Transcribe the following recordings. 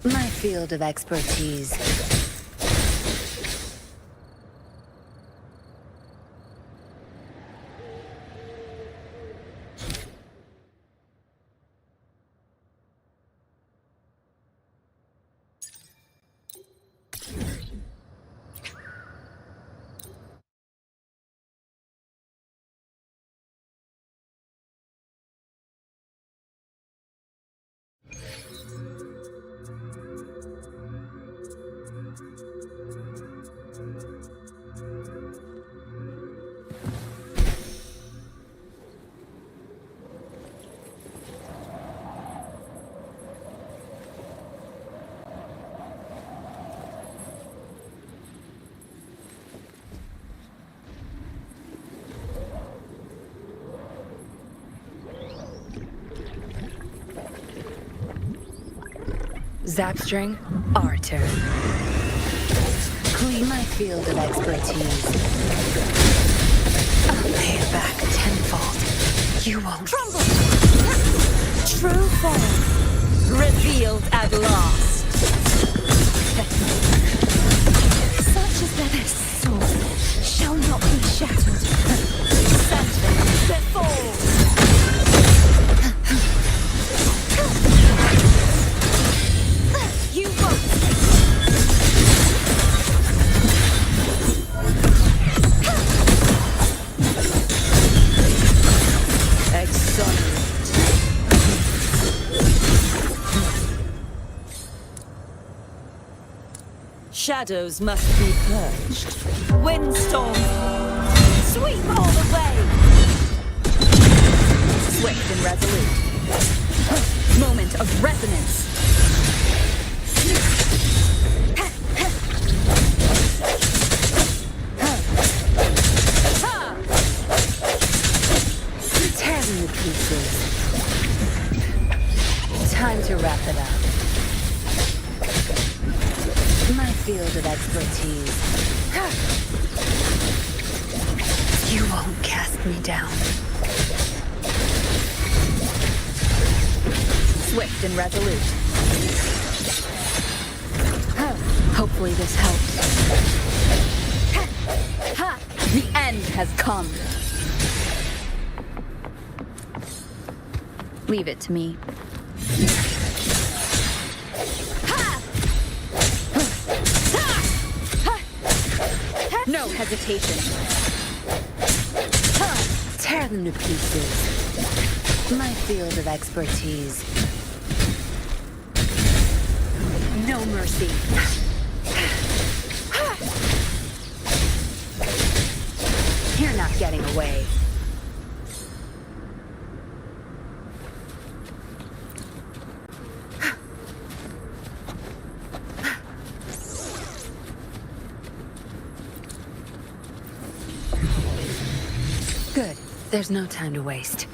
My field of expertise. Zapstring, our turn. Clean my field of expertise. I'll pay it back tenfold. You won't. Crumble! True form revealed at last. Such as that this sword shall not be shattered. Send them before. You won't. Exonerate. Shadows must be purged. Windstorm, sweep all the way. Swift and resolute. Moment of resonance. Tear them to pieces. Time to wrap it up. My field of expertise. You won't cast me down. Swift and resolute. Hopefully this helps. Ha! The end has come. Leave it to me. No hesitation. Tear them to pieces. My field of expertise. No mercy. You're not getting away. Good. There's no time to waste.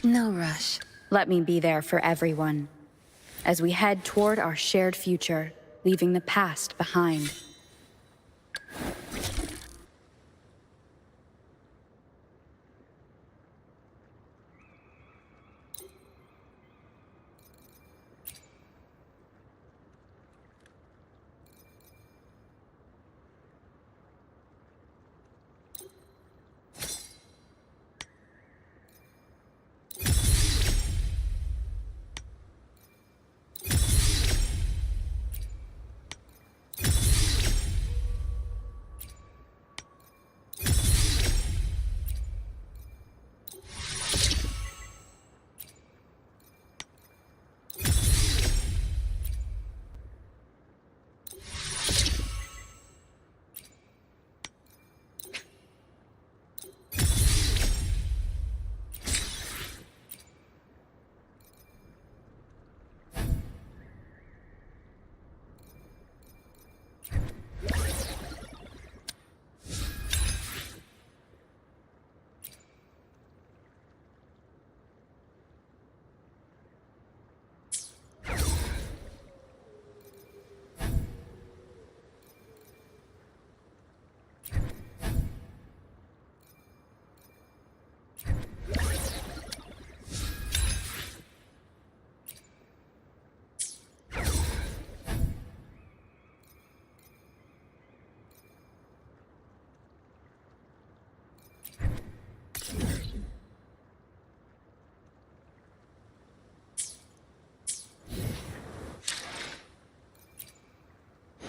No rush. Let me be there for everyone, as we head toward our shared future, leaving the past behind.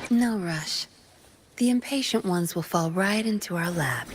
No rush. The impatient ones will fall right into our lap.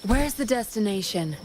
Where's the destination?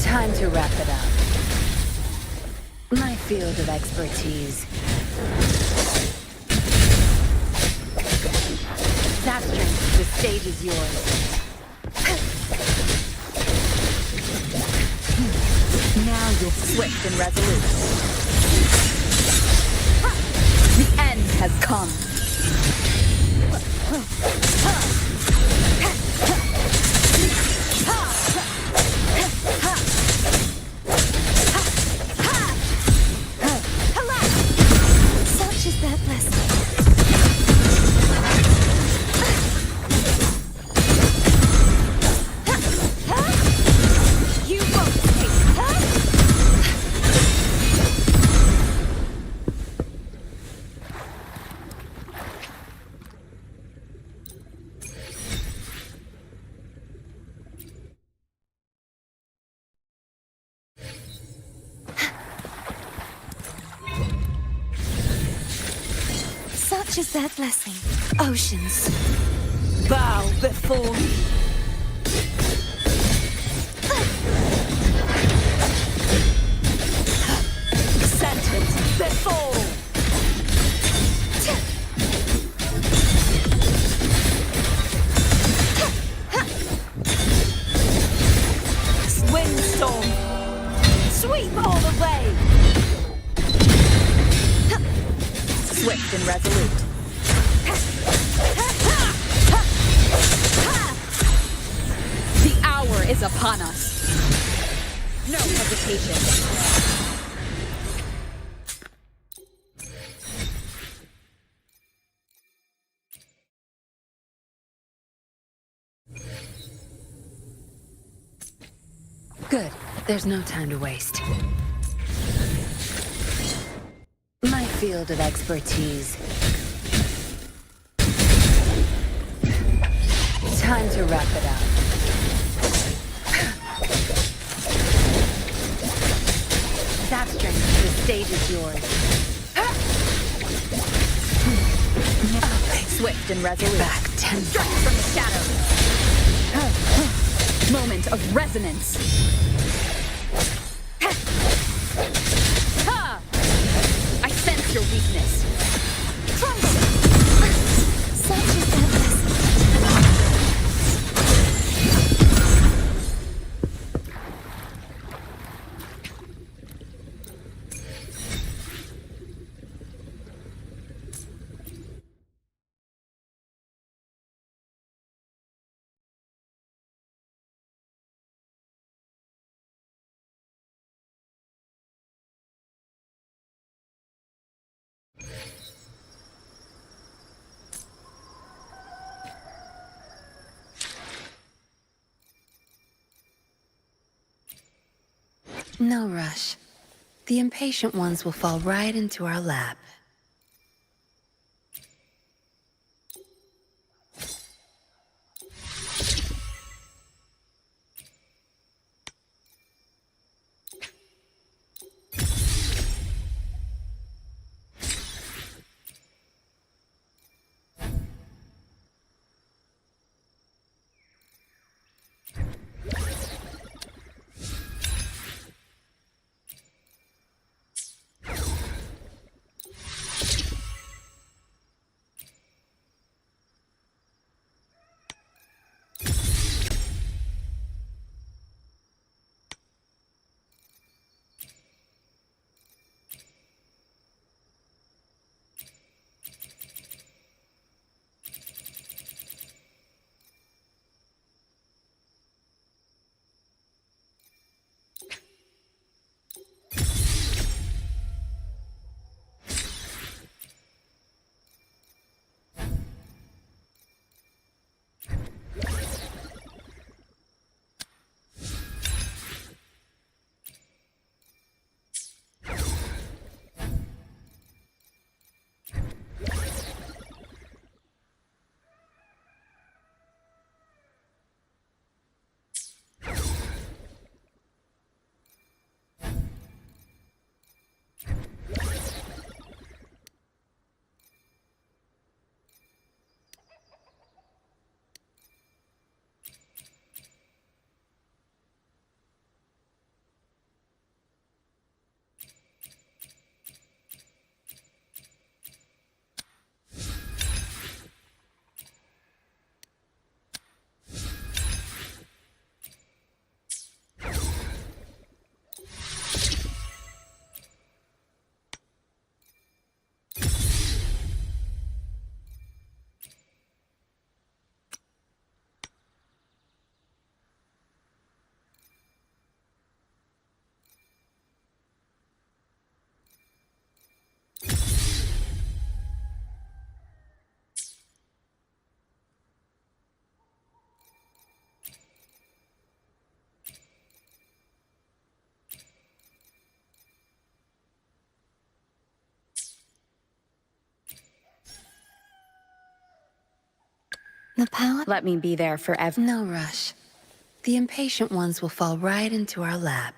Time to wrap it up. My field of expertise. Zapstrings, the stage is yours. Now you're swift and resolute. The end has come. Such is that blessing. is their blessing. Oceans, bow before me. Sentence before. Windstorm, sweep all the way. Swift and resolute. The hour is upon us. No hesitation. Good. There's no time to waste. My field of expertise. Time to wrap it up. That strength, the stage is yours. Swift and resolute. Back Strike from the shadows. Moment of resonance. I sense your weakness. Crumble. Such is their blessing. No rush. The impatient ones will fall right into our lap. The power? Let me be there forever. No rush. The impatient ones will fall right into our lap.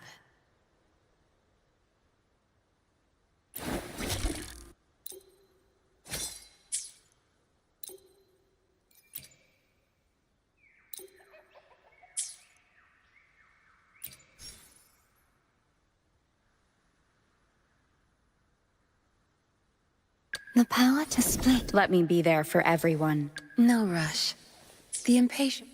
The power to split. Let me be there for everyone. No rush. The impatient.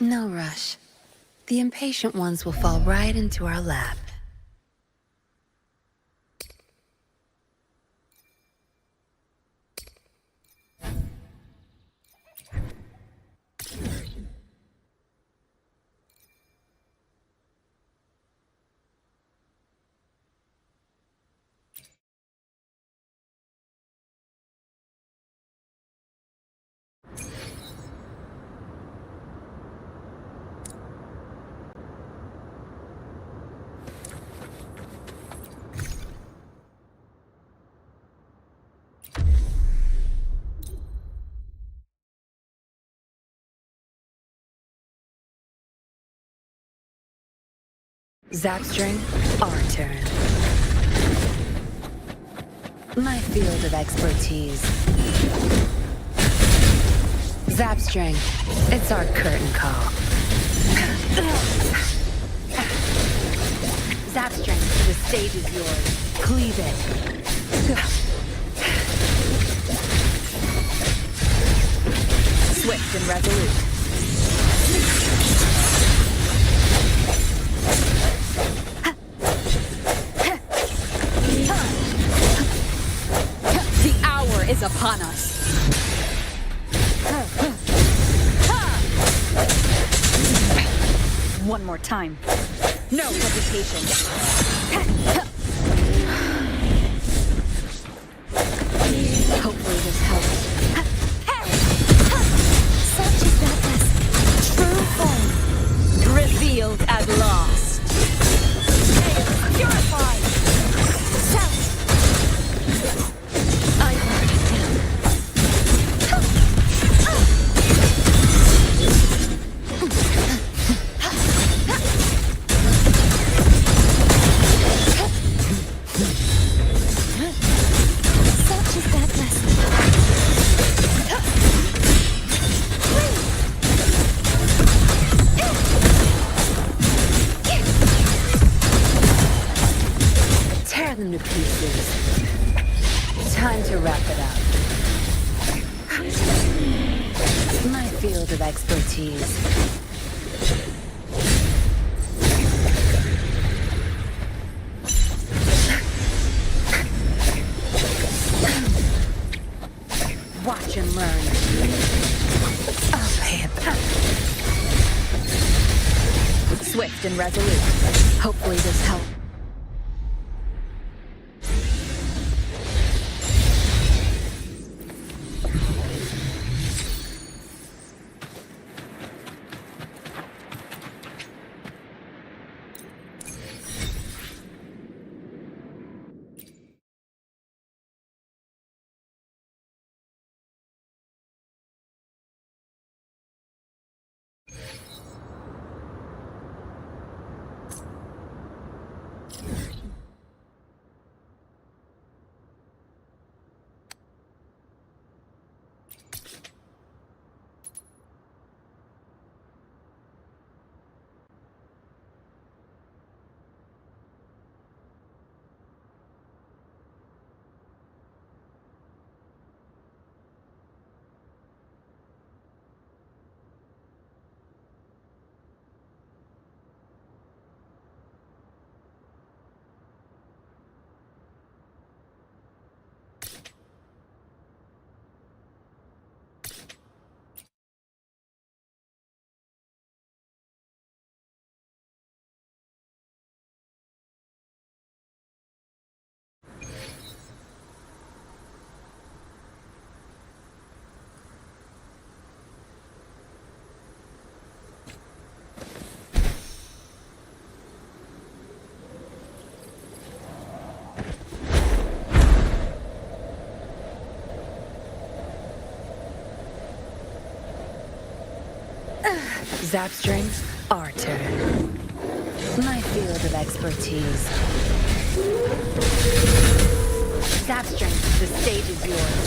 No rush. The impatient ones will fall right into our lap. Zapstring, our turn. My field of expertise. Zapstring, it's our curtain call. Zapstring, the stage is yours. Cleave it. Swift and resolute. The hour is upon us. One more time. No hesitation. Hopefully this helps. Such is that as true form. Revealed at last. Purified. South. I understand. Such is that lesson. Tear them to pieces. Time to wrap it up. My field of expertise. Watch and learn. I'll pay it back. Swift and resolute. Hopefully this helps. Zapstring, our turn. My field of expertise. Zapstring, the stage is yours.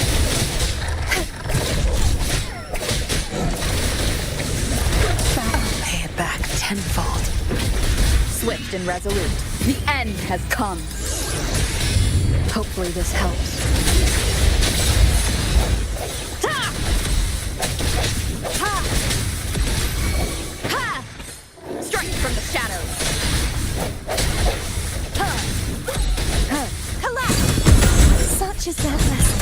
I'll pay it back tenfold. Swift and resolute. The end has come. Hopefully this helps. Ha! Ha! Ha! Strike from the shadows. Ha! Ha! Collapse! Such is that lesson.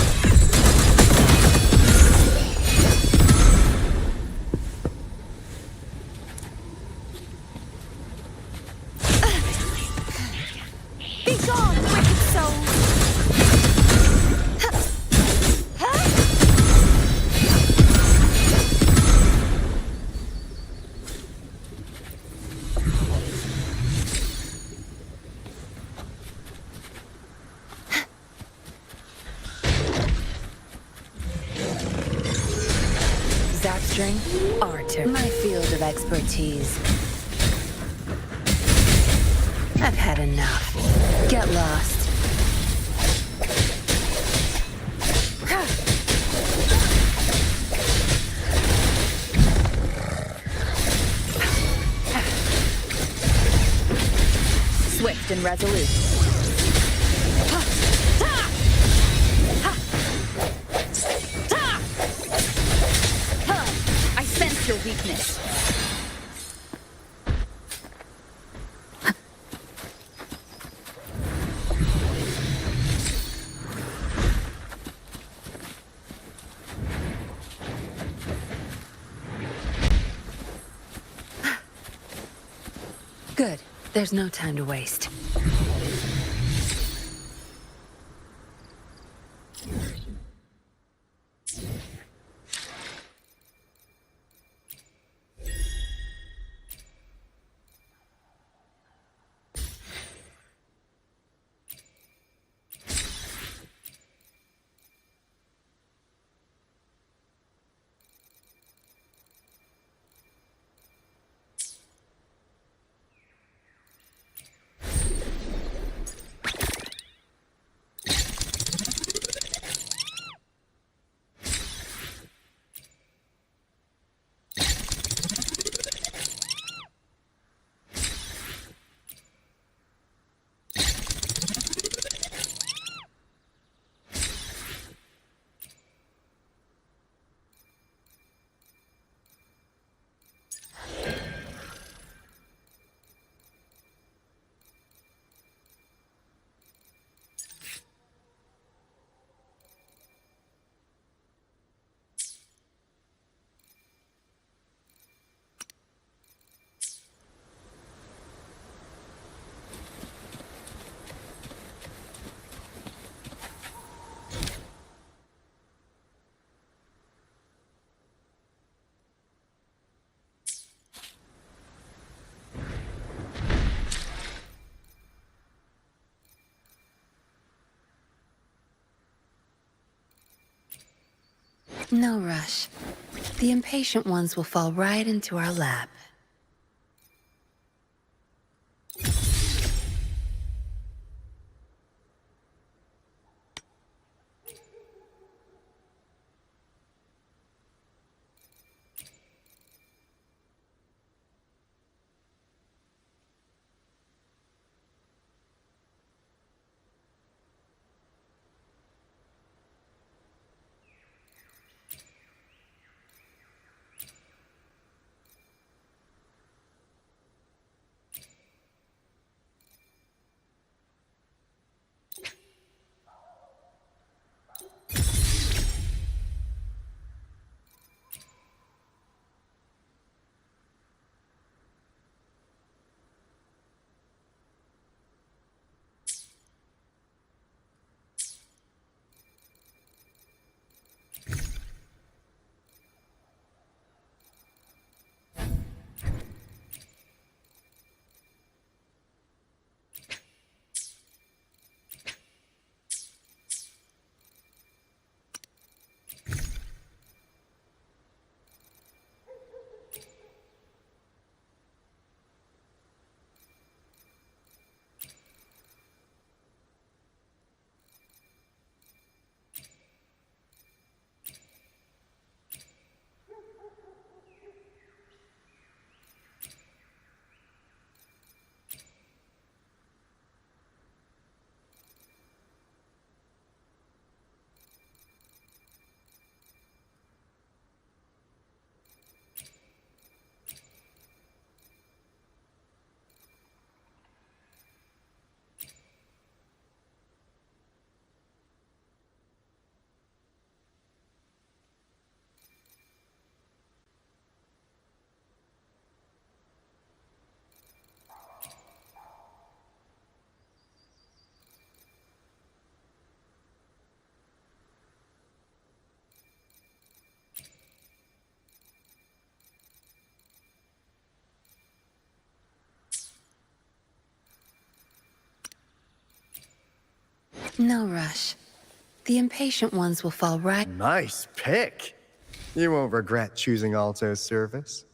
Be gone, wicked souls! Zapstring, our turn. My field of expertise. I've had enough. Get lost. Swift and resolute. Ha! Ha! Ha! Ha! Ha! I sense your weakness. Good. There's no time to waste. No rush. The impatient ones will fall right into our lap. No rush. The impatient ones will fall right. Nice pick. You won't regret choosing Alto's service.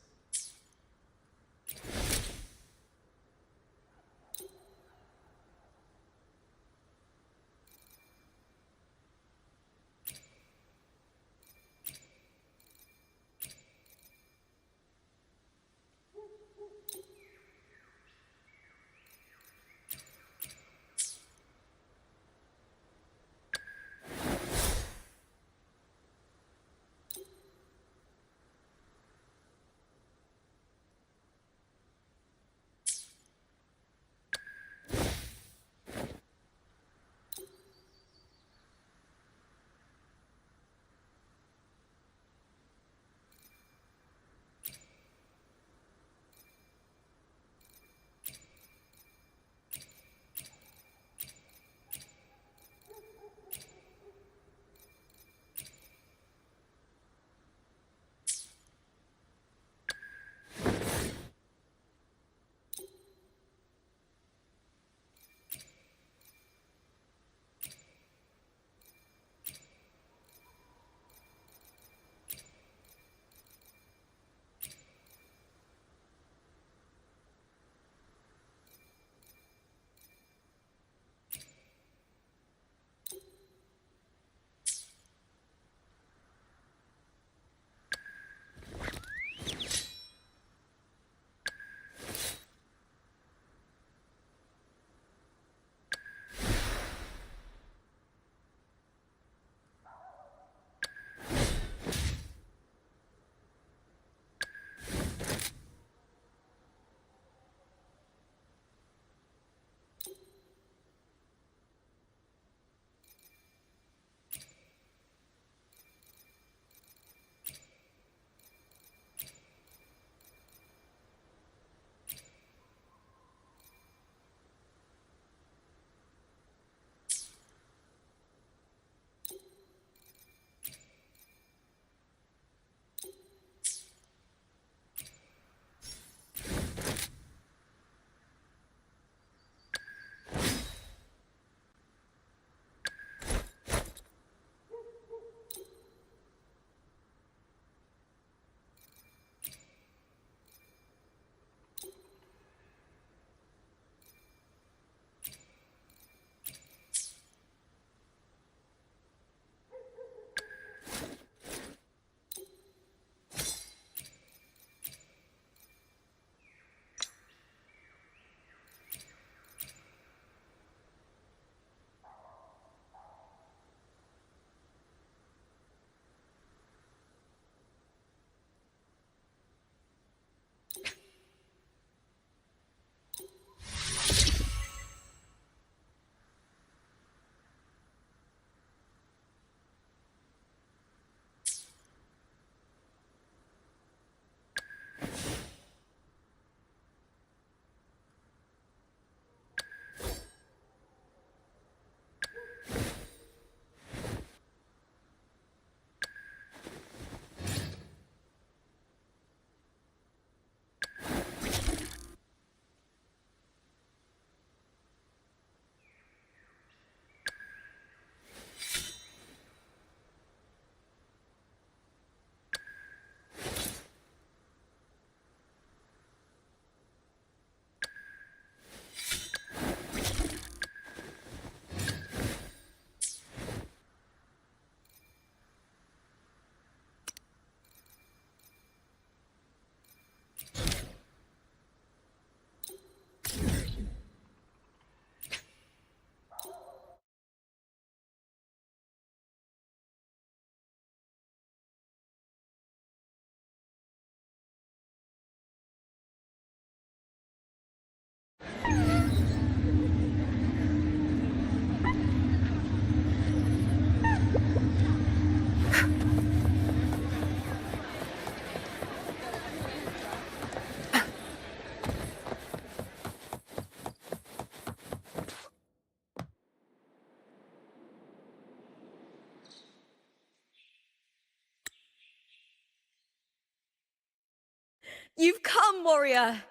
You've come, warrior!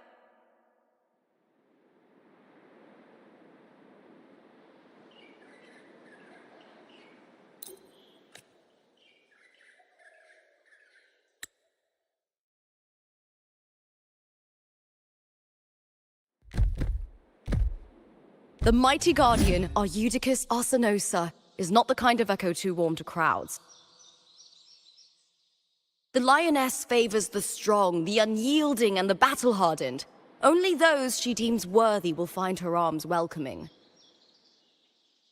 The mighty guardian, our Eutychus Arsinosa, is not the kind of echo too warm to crowds. The lioness favors the strong, the unyielding, and the battle-hardened. Only those she deems worthy will find her arms welcoming.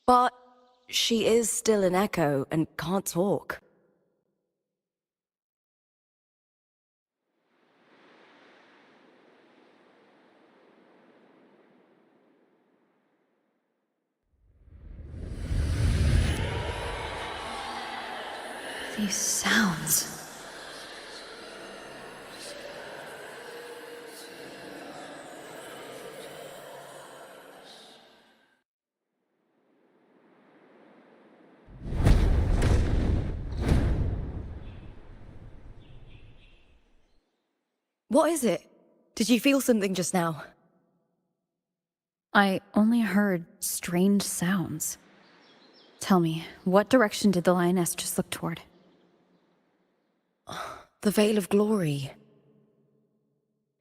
But she is still an echo and can't talk. These sounds. What is it? Did you feel something just now? I only heard strange sounds. Tell me, what direction did the lioness just look toward? The Veil of Glory.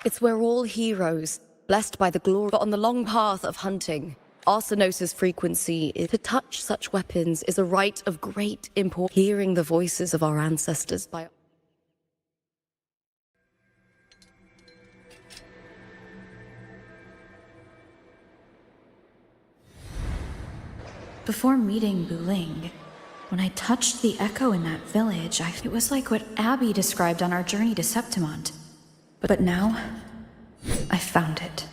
It's where all heroes, blessed by the glory, but on the long path of hunting. Arsinosa's frequency is to touch such weapons is a rite of great import. Hearing the voices of our ancestors by... Before meeting Buling, when I touched the echo in that village, it was like what Abby described on our journey to Septimont. But now, I found it.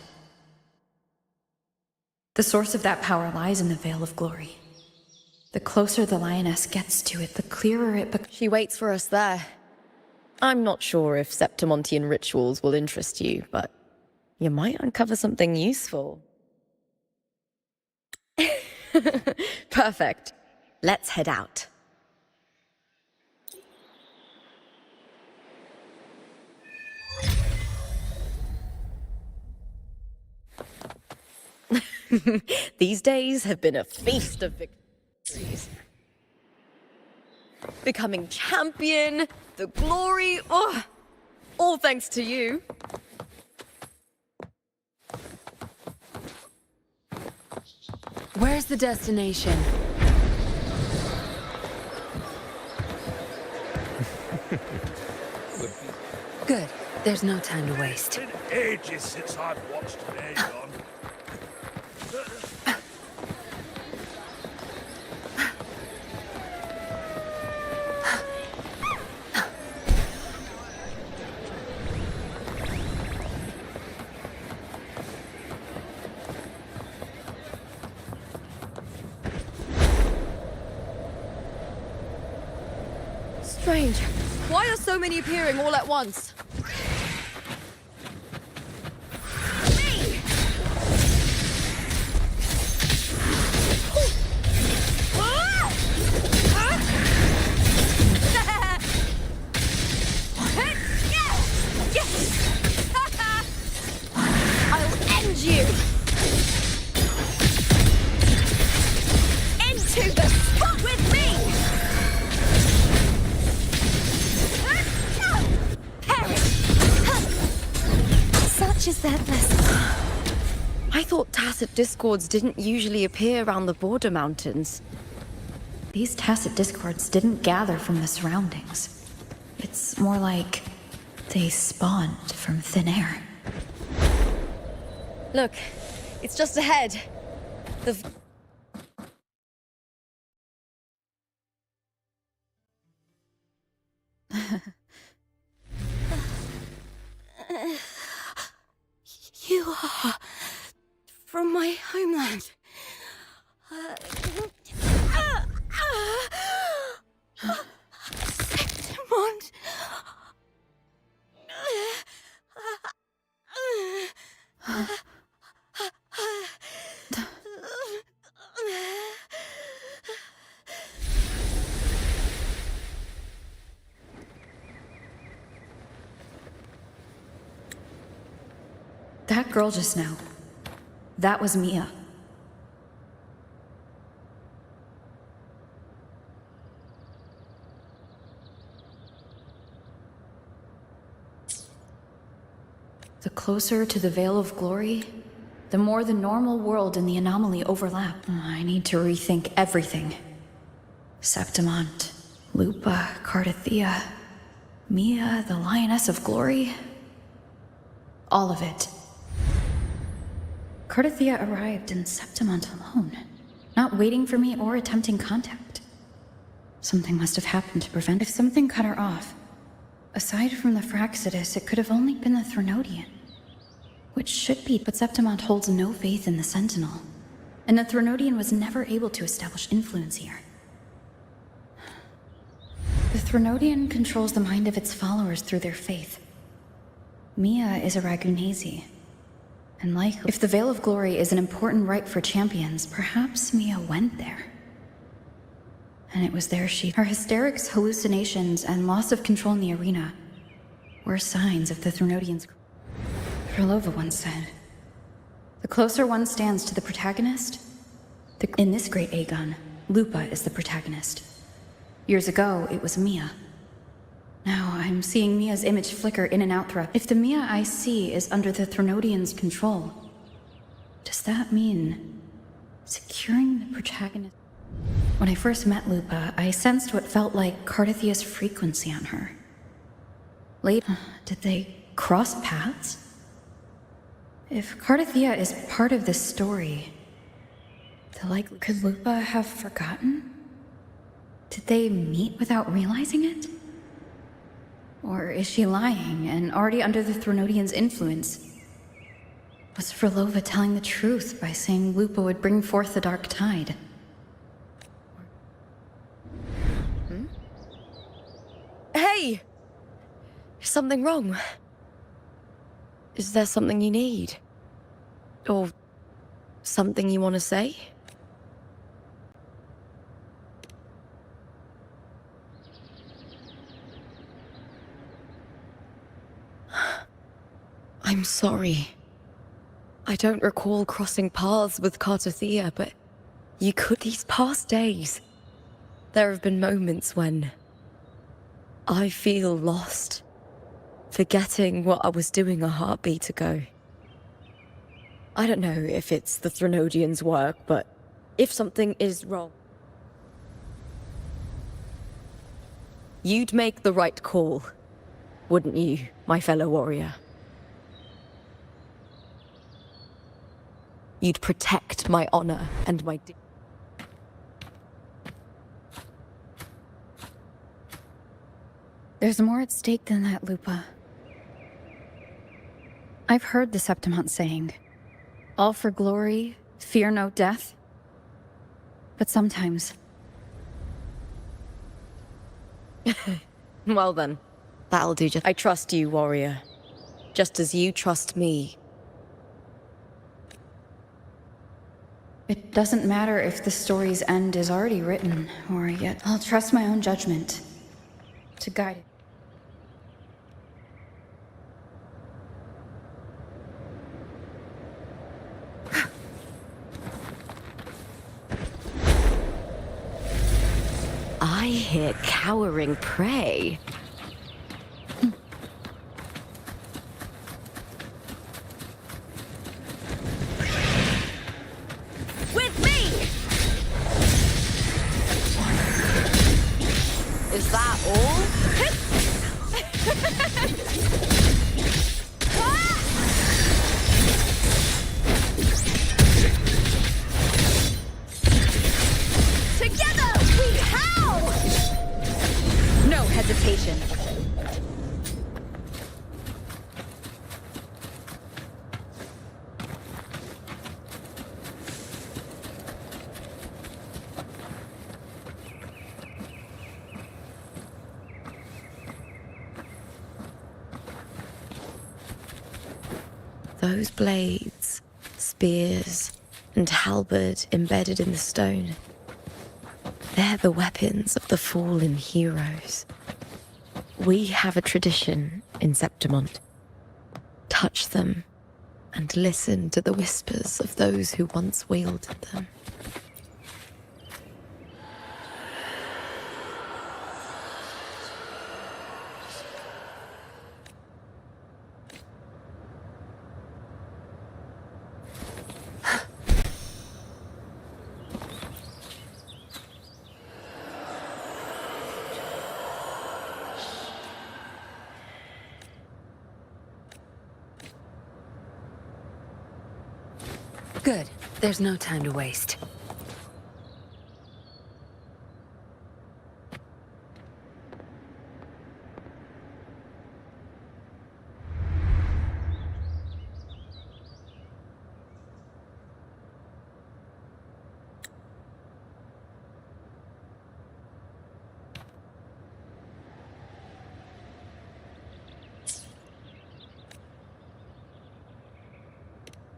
The source of that power lies in the Veil of Glory. The closer the lioness gets to it, the clearer it becomes. She waits for us there. I'm not sure if Septimontian rituals will interest you, but you might uncover something useful. Perfect. Let's head out. These days have been a feast of victories. Becoming champion, the glory, all thanks to you. Where's the destination? Good. There's no time to waste. It's been ages since I've watched an Aegon. Strange. Why are so many appearing all at once? I'll end you! Into the spot with me! Such is their blessing. I thought tacit discords didn't usually appear around the border mountains. These tacit discords didn't gather from the surroundings. It's more like they spawned from thin air. Look, it's just ahead. The... You are from my homeland. Septimont. That girl just now, that was Mia. The closer to the Veil of Glory, the more the normal world and the anomaly overlap. I need to rethink everything. Septimont, Lupa, Cardathea, Mia, the Lioness of Glory. All of it. Cardathea arrived in Septimont alone, not waiting for me or attempting contact. Something must have happened to prevent. If something cut her off, aside from the Fraxidus, it could have only been the Threnodian. Which should be, but Septimont holds no faith in the Sentinel, and the Threnodian was never able to establish influence here. The Threnodian controls the mind of its followers through their faith. Mia is a Ragunesi, and likely, if the Veil of Glory is an important rite for champions, perhaps Mia went there. And it was there her hysterics, hallucinations, and loss of control in the arena were signs of the Threnodian's. Krylova once said, "The closer one stands to the protagonist, in this great Aegon, Lupa is the protagonist. Years ago, it was Mia. Now I'm seeing Mia's image flicker in and out throughout. If the Mia I see is under the Threnodian's control, does that mean securing the protagonist?" When I first met Lupa, I sensed what felt like Cardathea's frequency on her. Later, did they cross paths? If Cardathea is part of this story, could Lupa have forgotten? Did they meet without realizing it? Or is she lying and already under the Threnodian's influence? Was Krylova telling the truth by saying Lupa would bring forth the Dark Tide? Hey! Is something wrong? Is there something you need? Or something you want to say? I'm sorry. I don't recall crossing paths with Cardathea, but you could. These past days, there have been moments when I feel lost, forgetting what I was doing a heartbeat ago. I don't know if it's the Threnodian's work, but if something is wrong, you'd make the right call, wouldn't you, my fellow warrior? You'd protect my honor and my There's more at stake than that, Lupa. I've heard the Septimont saying, "All for glory, fear no death." But sometimes... Well then, that'll do. I trust you, warrior. Just as you trust me. It doesn't matter if the story's end is already written, or yet I'll trust my own judgment to guide it. I hear cowering prey. With me! Is that all? Together we howl! No hesitation. Those blades, spears, and halberd embedded in the stone. They're the weapons of the fallen heroes. We have a tradition in Septimont. Touch them and listen to the whispers of those who once wielded them. Good. There's no time to waste.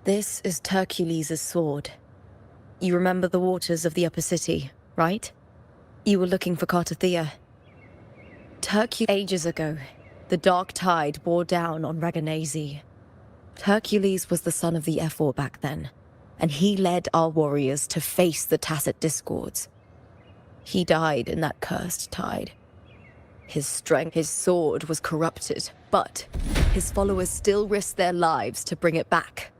This is Hercules' sword. You remember the waters of the upper city, right? You were looking for Cartathea. Ages ago, the dark tide bore down on Raganese. Hercules was the son of the Ephor back then, and he led our warriors to face the Tacit Discords. He died in that cursed tide. His strength, his sword was corrupted, but his followers still risked their lives to bring it back.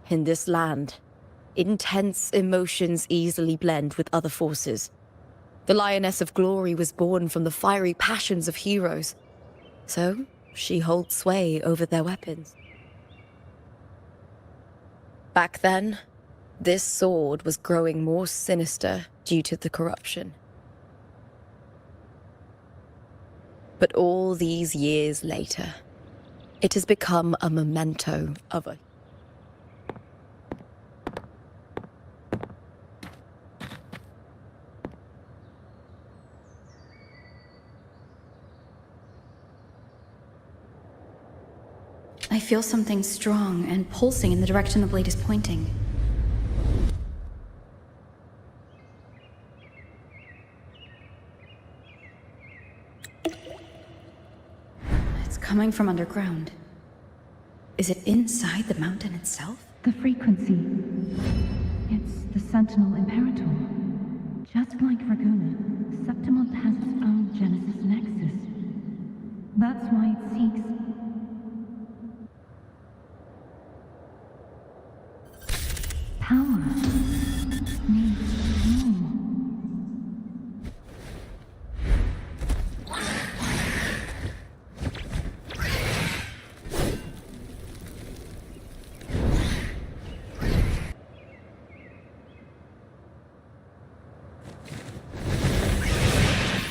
In this land, intense emotions easily blend with other forces. The Lioness of Glory was born from the fiery passions of heroes, so she holds sway over their weapons. Back then, this sword was growing more sinister due to the corruption. But all these years later, it has become a memento of a I feel something strong and pulsing in the direction the blade is pointing. It's coming from underground. Is it inside the mountain itself? The frequency. It's the Sentinel Imperator. Just like Raguna, Septimont has its own Genesis Nexus. That's why it seeks... power. Needs more.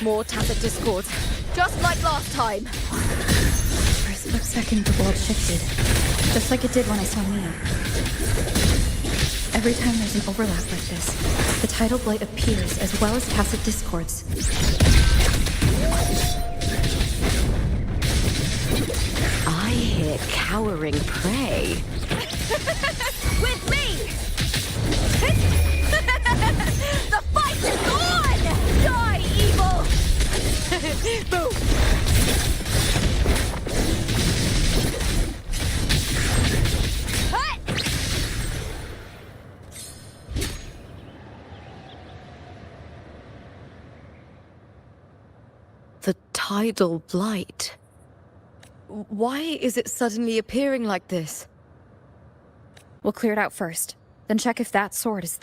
more Tacit Discords, just like last time. For a split second, the world shifted. Just like it did when I saw Mia. Every time there's an overlap like this, the tidal blight appears as well as Tacit Discords. I hear cowering prey. With me! The fight is on! Die, evil! Boom! The tidal blight. Why is it suddenly appearing like this? We'll clear it out first, then check if that sword is...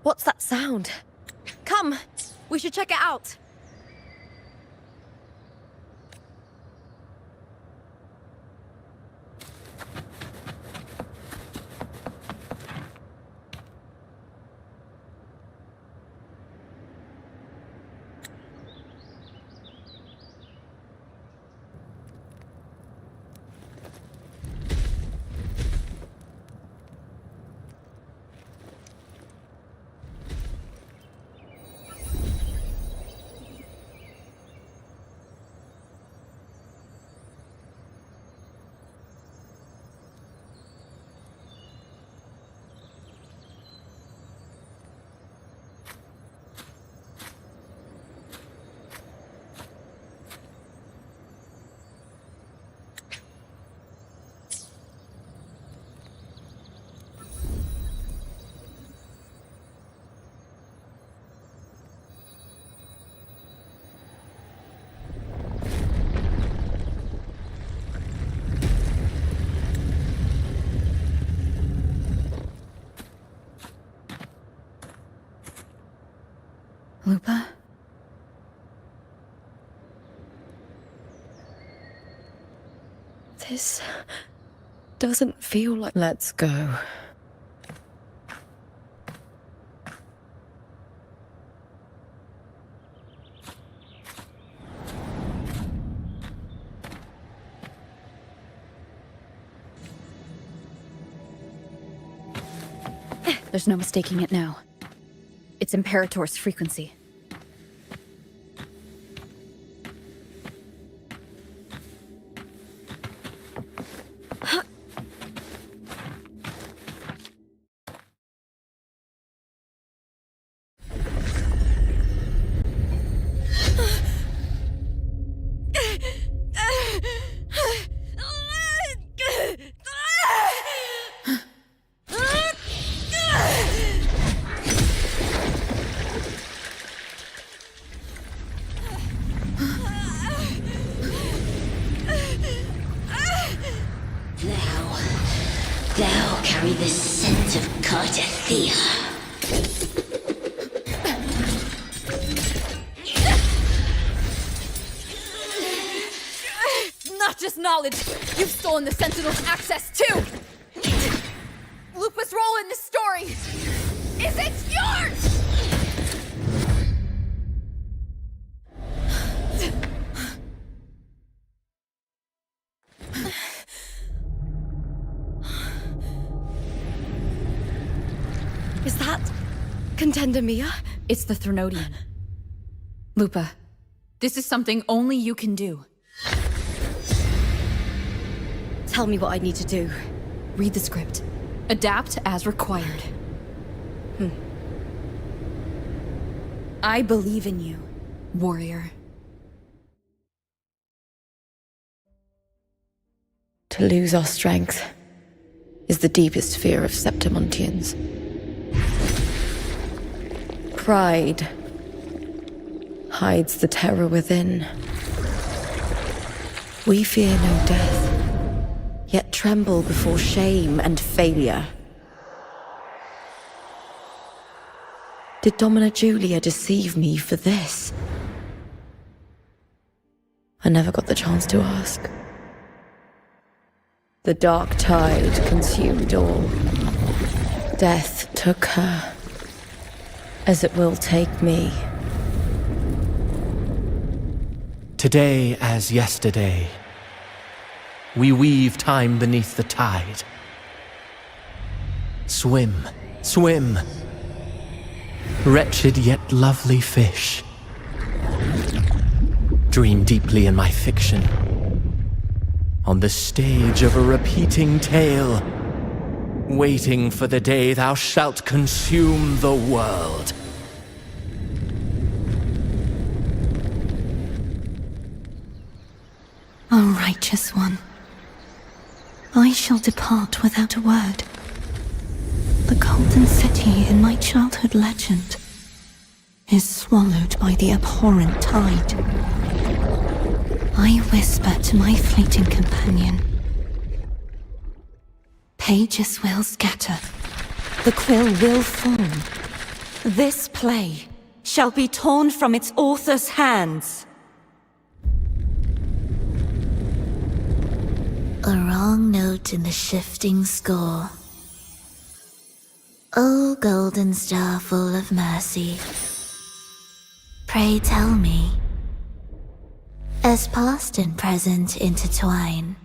What's that sound? Come, we should check it out. This doesn't feel like... Let's go. There's no mistaking it now. It's Imperator's frequency. Thou carry the scent of Cartathea. Not just knowledge! You've stolen the Sentinel's access too! Lupa's role in this story! Is it yours?! Is that Contender Mia? It's the Threnodian. Lupa, this is something only you can do. Tell me what I need to do. Read the script. Adapt as required. I believe in you, warrior. To lose our strength is the deepest fear of Septimontians. Pride hides the terror within. We fear no death, yet tremble before shame and failure. Did Domina Julia deceive me for this? I never got the chance to ask. The dark tide consumed all. Death took her, as it will take me. Today as yesterday, we weave time beneath the tide. Swim, swim, wretched yet lovely fish. Dream deeply in my fiction, on the stage of a repeating tale, waiting for the day thou shalt consume the world. O righteous one, I shall depart without a word. The golden city in my childhood legend is swallowed by the abhorrent tide. I whisper to my fleeting companion. Pages will scatter. The quill will form. This play shall be torn from its author's hands. A wrong note in the shifting score. O golden star full of mercy, pray tell me, as past and present intertwine,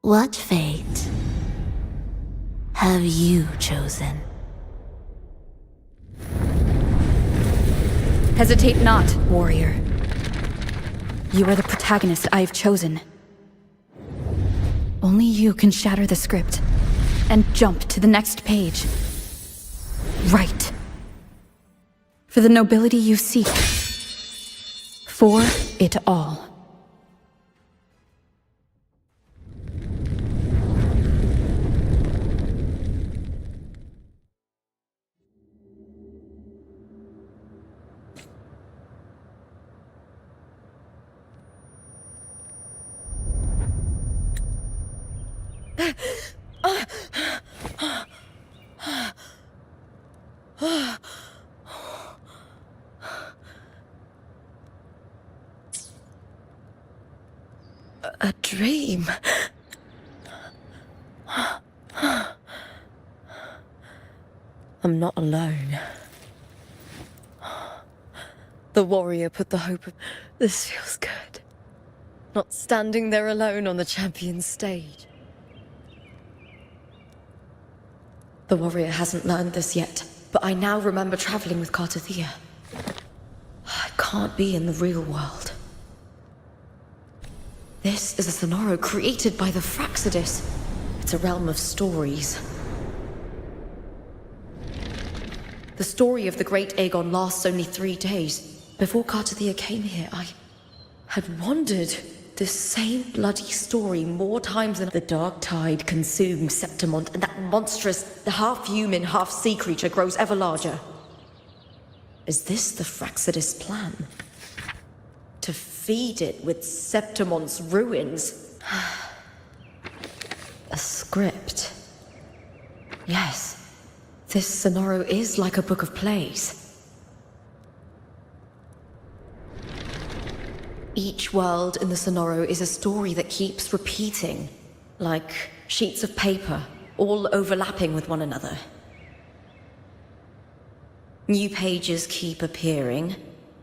what fate have you chosen? Hesitate not, warrior. You are the protagonist I have chosen. Only you can shatter the script and jump to the next page. Right. For the nobility you seek. For it all. dream. I'm not alone. The warrior put the hope of... This feels good. Not standing there alone on the champion's stage. The warrior hasn't learned this yet, but I now remember traveling with Cartothea. I can't be in the real world. This is a Sonoro created by the Fraxidus. It's a realm of stories. The story of the Great Aegon lasts only 3 days. Before Cartothea came here, I had wandered this same bloody story more times than the dark tide consumed Septimont, and that monstrous, the half-human, half-sea creature grows ever larger. Is this the Fraxidus plan? To feed it with Septimont's ruins? A script. Yes. This Sonoro is like a book of plays. Each world in the Sonoro is a story that keeps repeating, like sheets of paper, all overlapping with one another. New pages keep appearing,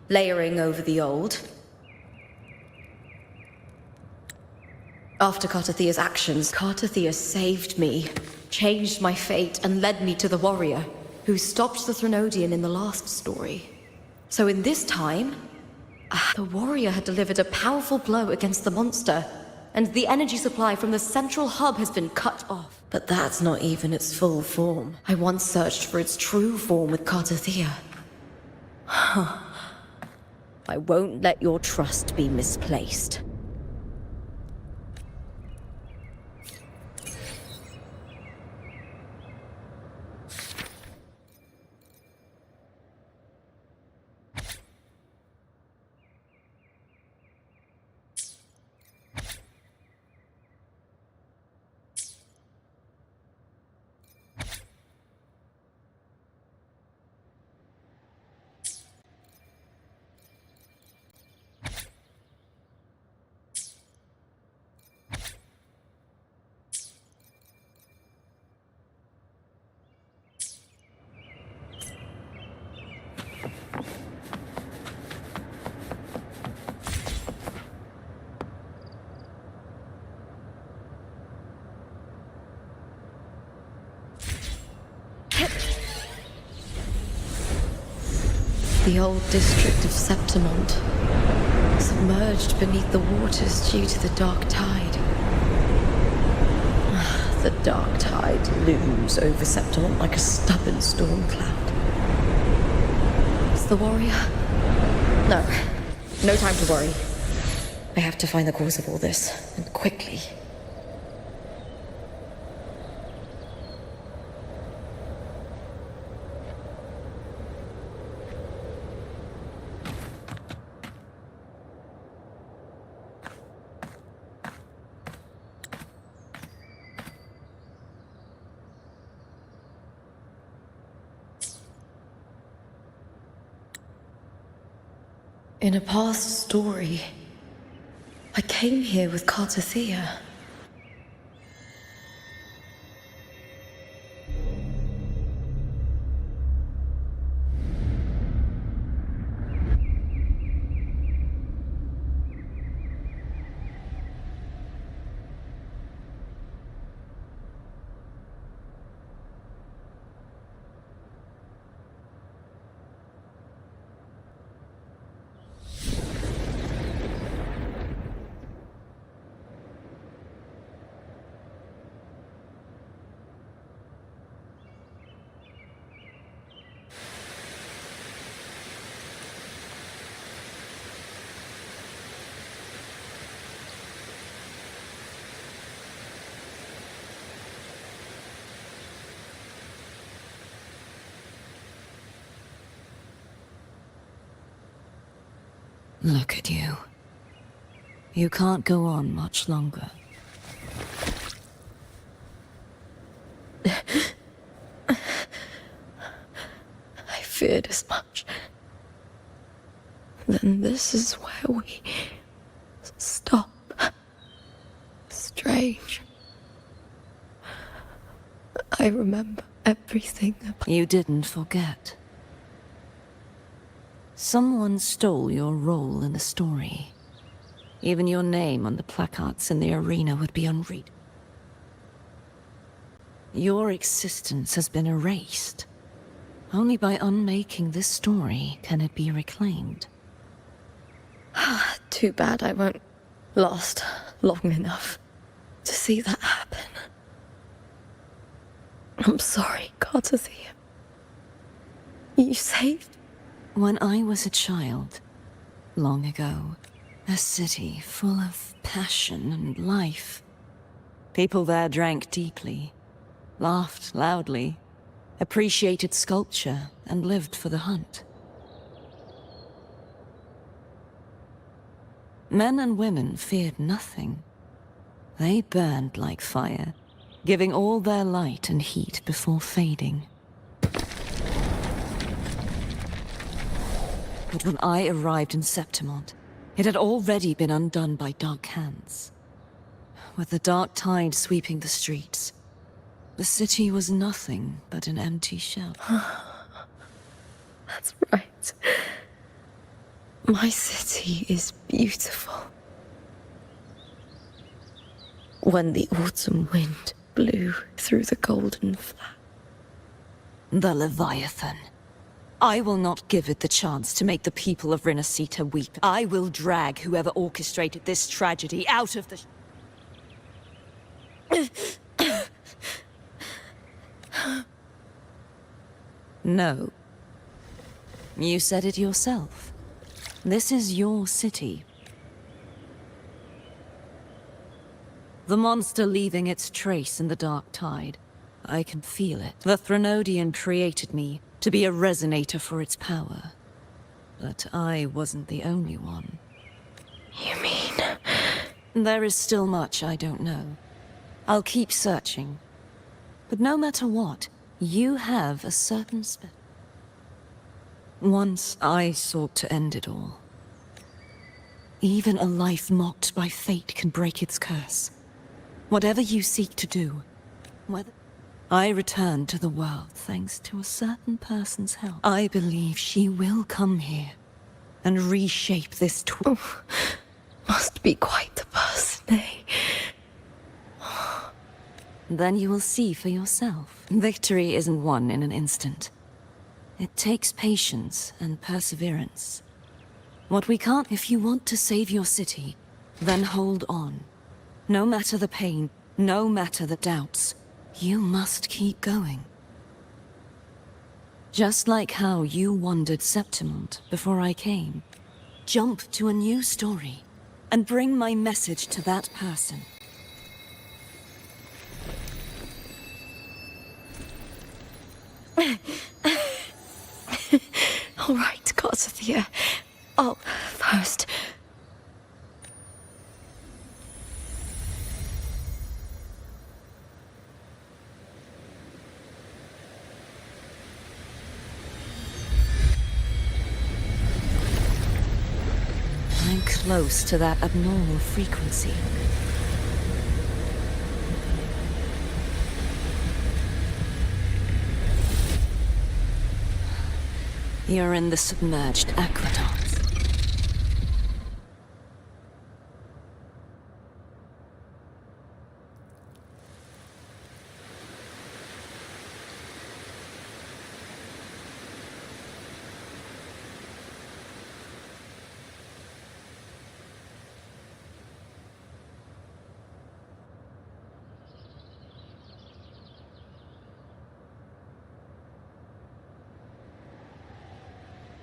layering over the old. After Cartothea's actions, Cartothea saved me, changed my fate, and led me to the warrior, who stopped the Threnodian in the last story. So in this time, the warrior had delivered a powerful blow against the monster, and the energy supply from the central hub has been cut off. But that's not even its full form. I once searched for its true form with Cartothea. I won't let your trust be misplaced. The old district of Septimont, submerged beneath the waters due to the dark tide. The dark tide looms over Septimont like a stubborn storm cloud. It's the warrior? No time to worry. I have to find the cause of all this, and quickly. In a past story, I came here with Cartothea. Look at you. You can't go on much longer. I feared as much. Then this is where we stop. change. I remember everything. You didn't forget. Someone stole your role in the story. Even your name on the placards in the arena would be unread. Your existence has been erased. Only by unmaking this story can it be reclaimed. Too bad I won't last long enough to see that happen. I'm sorry, Cartathea. You saved. When I was a child, long ago, a city full of passion and life. People there drank deeply, laughed loudly, appreciated sculpture, and lived for the hunt. Men and women feared nothing. They burned like fire, giving all their light and heat before fading. But when I arrived in Septimont, it had already been undone by dark hands. With the dark tide sweeping the streets, the city was nothing but an empty shell. That's right. My city is beautiful. When the autumn wind blew through the golden flat. The Leviathan. I will not give it the chance to make the people of Rinasita weep. I will drag whoever orchestrated this tragedy out of the... No. You said it yourself. This is your city. The monster leaving its trace in the dark tide. I can feel it. The Threnodian created me to be a resonator for its power. But I wasn't the only one. You mean? There is still much I don't know. I'll keep searching. But no matter what, you have a certain Once I sought to end it all. Even a life mocked by fate can break its curse. Whatever you seek to do, whether... I return to the world thanks to a certain person's help. I believe she will come here and reshape this Must be quite the person, eh? Then you will see for yourself. Victory isn't won in an instant. It takes patience and perseverance. What we can't... If you want to save your city, then hold on. No matter the pain, no matter the doubts, you must keep going. Just like how you wandered Septimont before I came. Jump to a new story and bring my message to that person. All right, Cartathea. Oh, first... I'm close to that abnormal frequency. You're in the submerged aqueducts.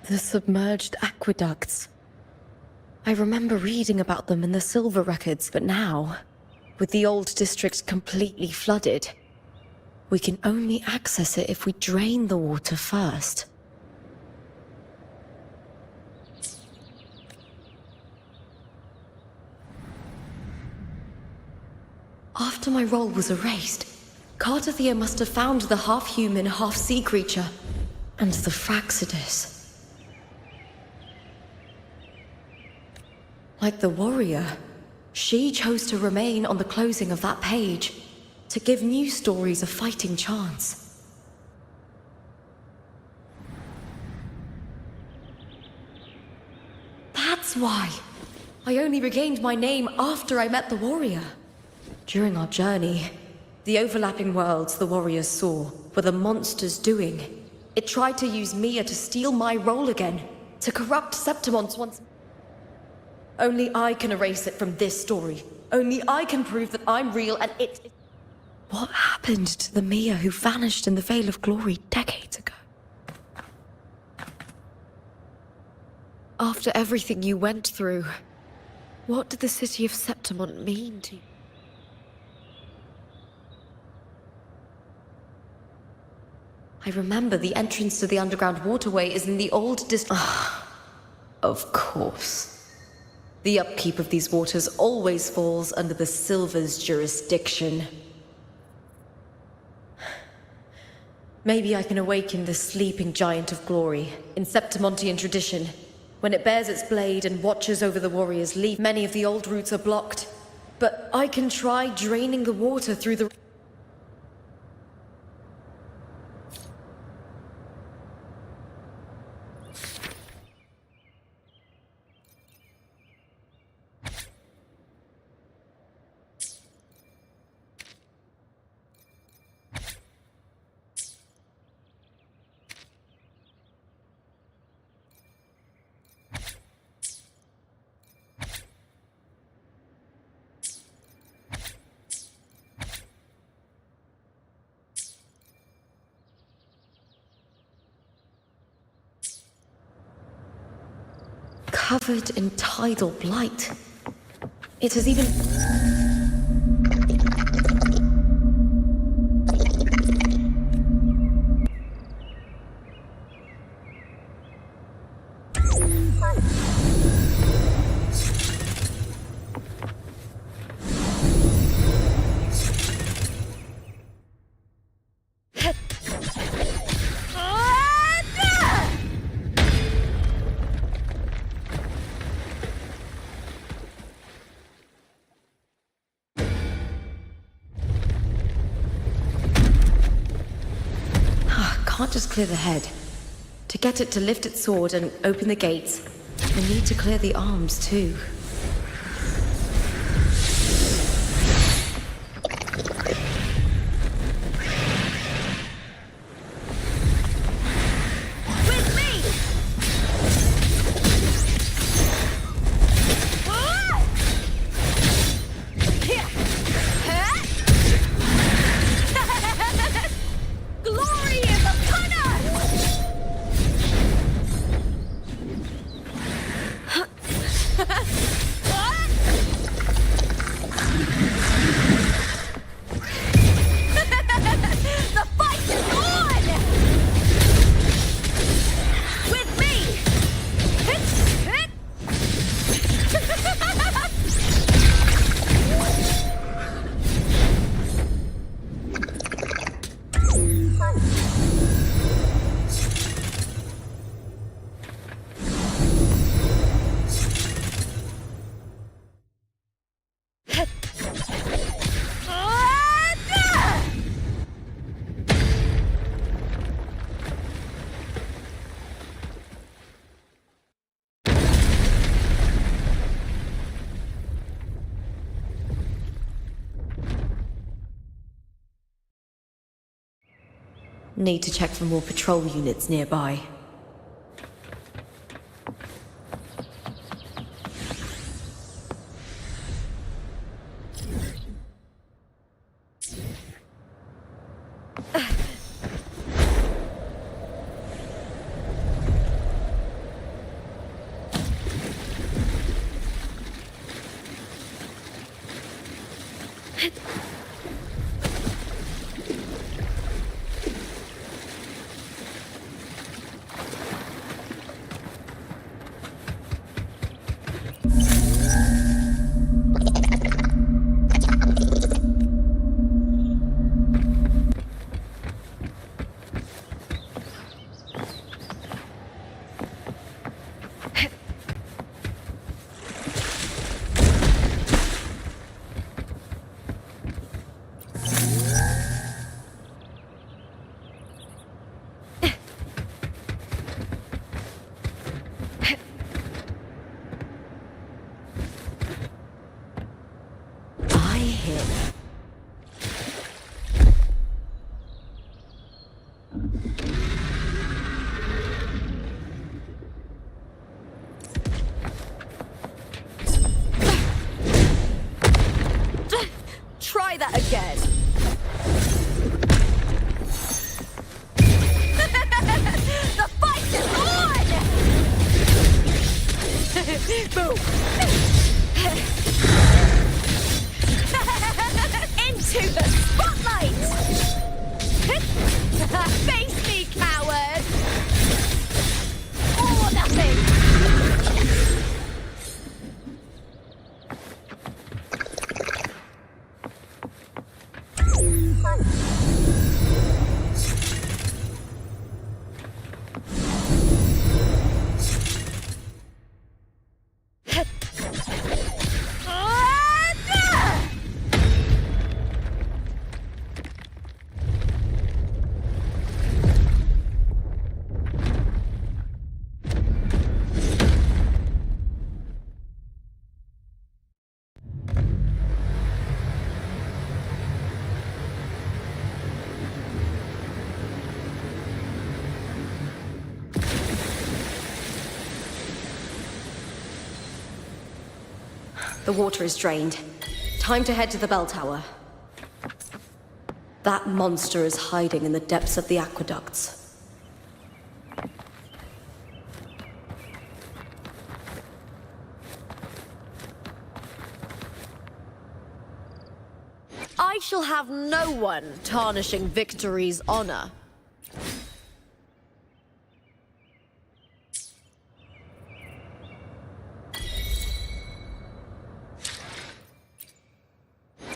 The submerged aqueducts. I remember reading about them in the silver records, but now, with the old district completely flooded, we can only access it if we drain the water first. After my role was erased, Cartathea must have found the half-human, half-sea creature, and the Fraxidus. Like the warrior, She chose to remain on the closing of that page, to give new stories a fighting chance. That's why I only regained my name after I met the warrior. During our journey, the overlapping worlds the warriors saw were the monster's doing. It tried to use Mia to steal my role again, to corrupt Septimon's once. Only I can erase it from this story. Only I can prove that I'm real and it... What happened to the Mia who vanished in the Veil of Glory decades ago? After everything you went through, what did the city of Septimon mean to you? I remember the entrance to the underground waterway is in the old Of course. The upkeep of these waters always falls under the Silver's jurisdiction. Maybe I can awaken the sleeping giant of glory in Septimontian tradition. When it bears its blade and watches over the warriors' leaf, many of the old routes are blocked. But I can try draining the water through the... Covered in tidal blight. It has even... Can't just clear the head. To get it to lift its sword and open the gates, we need to clear the arms too. Need to check for more patrol units nearby. that again. The fight is on! Boom! Into the spotlight! Face me, coward! Or nothing! The water is drained. Time to head to the bell tower. That monster is hiding in the depths of the aqueducts. I shall have no one tarnishing victory's honor.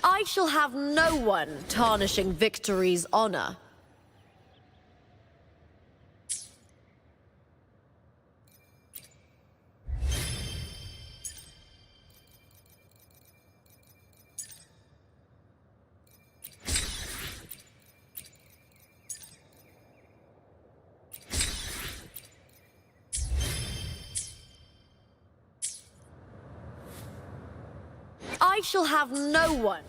I shall have no one tarnishing victory's honor. I shall have no one.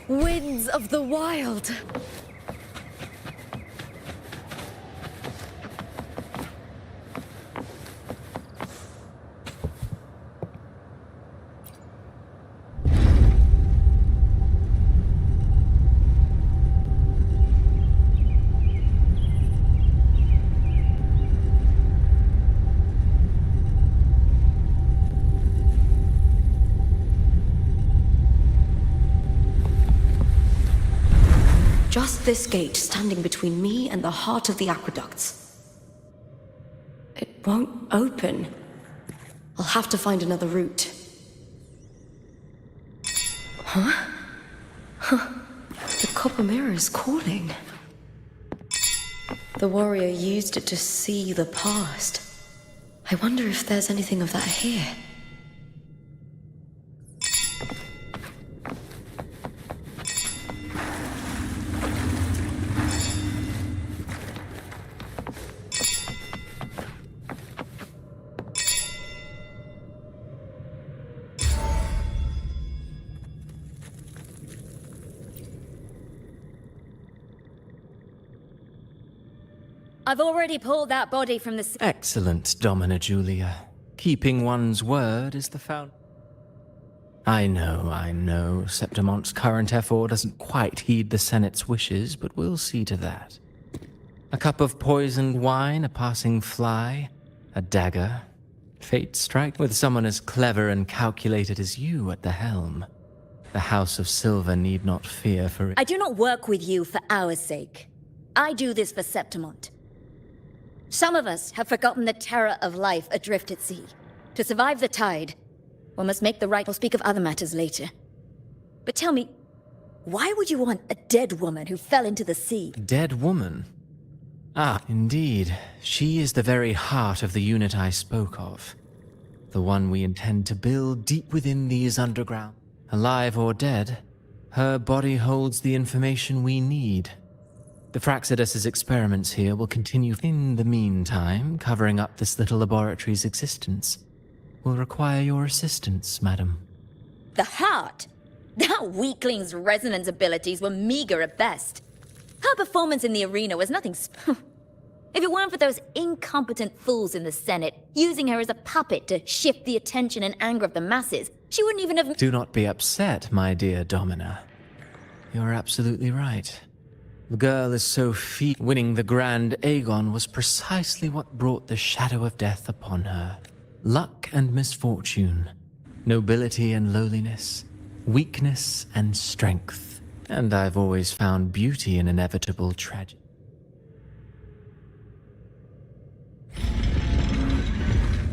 Winds of the wild. Just this gate standing between me and the heart of the aqueducts. It won't open. I'll have to find another route. Huh? The copper mirror is calling. The warrior used it to see the past. I wonder if there's anything of that here. I've already pulled that body from the... Excellent, Domina Julia. Keeping one's word is the found. I know. Septimonte's current effort doesn't quite heed the Senate's wishes, but we'll see to that. A cup of poisoned wine, a passing fly, a dagger. Fate strike with someone as clever and calculated as you at the helm. The House of Silver need not fear for it. I do not work with you for our sake. I do this for Septimont. Some of us have forgotten the terror of life adrift at sea. To survive the tide, one must make the right. We'll speak of other matters later. But tell me, why would you want a dead woman who fell into the sea? Dead woman? Ah, indeed. She is the very heart of the unit I spoke of. The one we intend to build deep within these underground. Alive or dead, her body holds the information we need. The Fraxidus's experiments here will continue. In the meantime, covering up this little laboratory's existence will require your assistance, madam. The heart? That weakling's resonance abilities were meager at best. Her performance in the arena was nothing If it weren't for those incompetent fools in the Senate using her as a puppet to shift the attention and anger of the masses, she wouldn't even have— Do not be upset, my dear Domina. You're absolutely right. The girl is so winning the Grand Aegon was precisely what brought the shadow of death upon her. Luck and misfortune, nobility and lowliness, weakness and strength. And I've always found beauty in inevitable tragedy.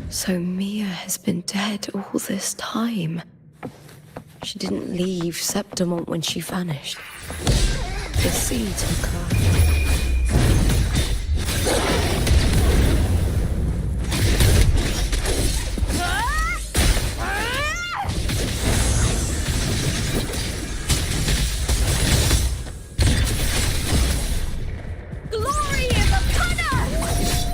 So Mia has been dead all this time. She didn't leave Septimont when she vanished. The sea took her. Glory is upon us!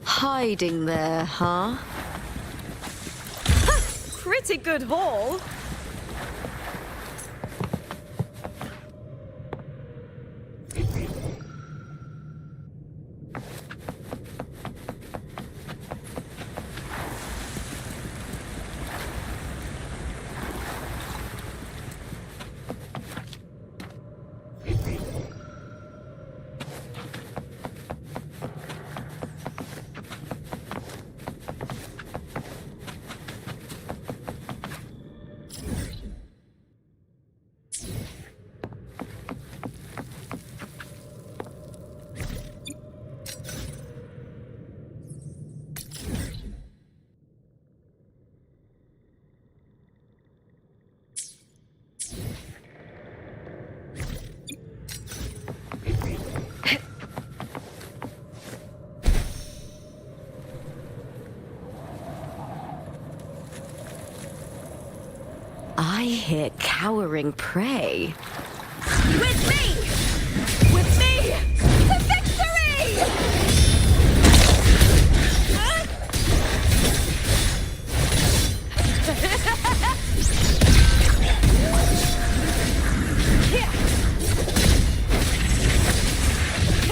Hiding there, huh? Pretty good haul. I hear cowering prey. With me! With me! To victory!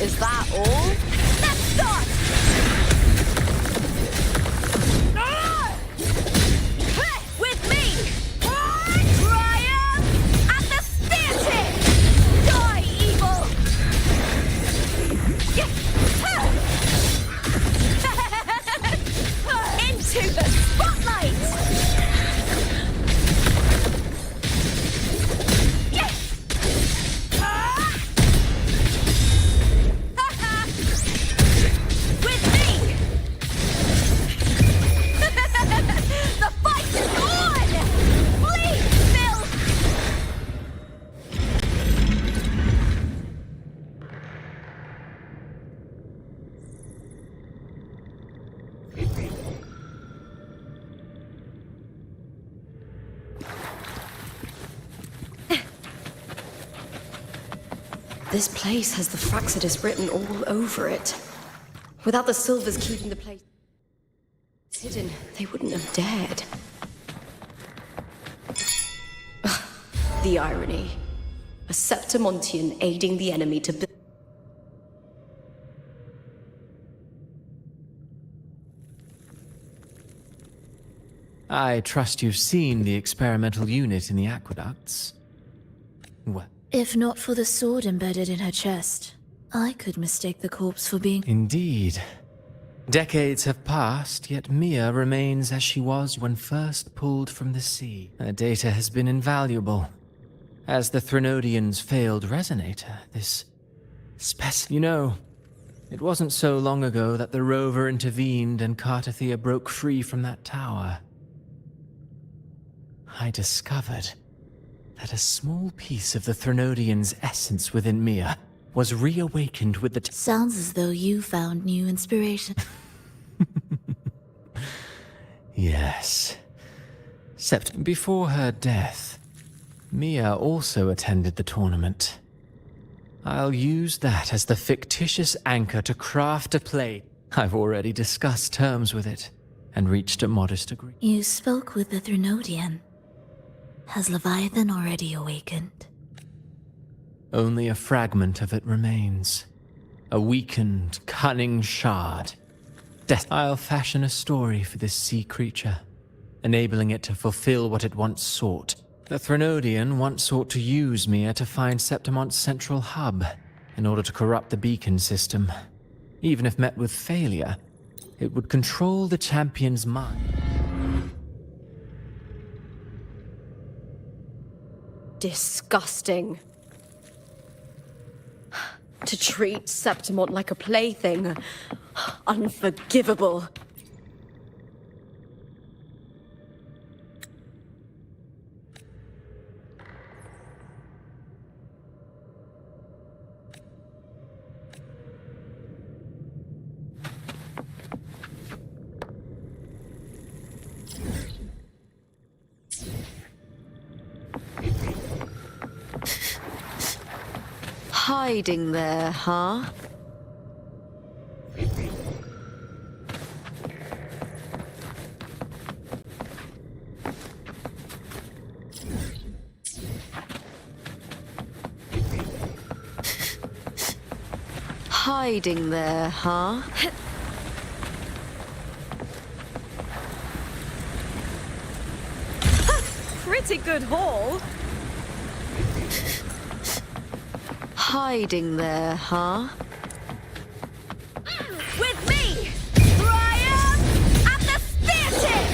Is that all? Let's start! With me! Triumph at the spear tip! Die, evil! Into the spotlight! With me! The fight is on! Please, Phil! This place has the Fraxidus written all over it. Without the Silvers keeping the place hidden, they wouldn't have dared. Ugh, the irony. A Septimontian aiding the enemy to build. I trust you've seen the experimental unit in the aqueducts. Well, If not for the sword embedded in her chest, I could mistake the corpse for being... indeed. Decades have passed, yet Mia remains as she was when first pulled from the sea. Her data has been invaluable. As the Threnodian's failed resonator, this you know, it wasn't so long ago that the rover intervened and Cartathea broke free from that tower. I discovered that a small piece of the Threnodian's essence within Mia was reawakened with the Sounds as though you found new inspiration. Yes. Except before her death, Mia also attended the tournament. I'll use that as the fictitious anchor to craft a play. I've already discussed terms with it and reached a modest agreement. You spoke with the Threnodian. Has Leviathan already awakened? Only a fragment of it remains. A weakened, cunning shard. I'll fashion a story for this sea creature, enabling it to fulfill what it once sought. The Threnodian once sought to use Mia to find Septimont's central hub in order to corrupt the beacon system. Even if met with failure, it would control the champion's mind. Disgusting. To treat Septimont like a plaything. Unforgivable. Hiding there, huh? Hiding there, huh? Pretty good haul. Hiding there, huh? With me! Brian at the spear tip!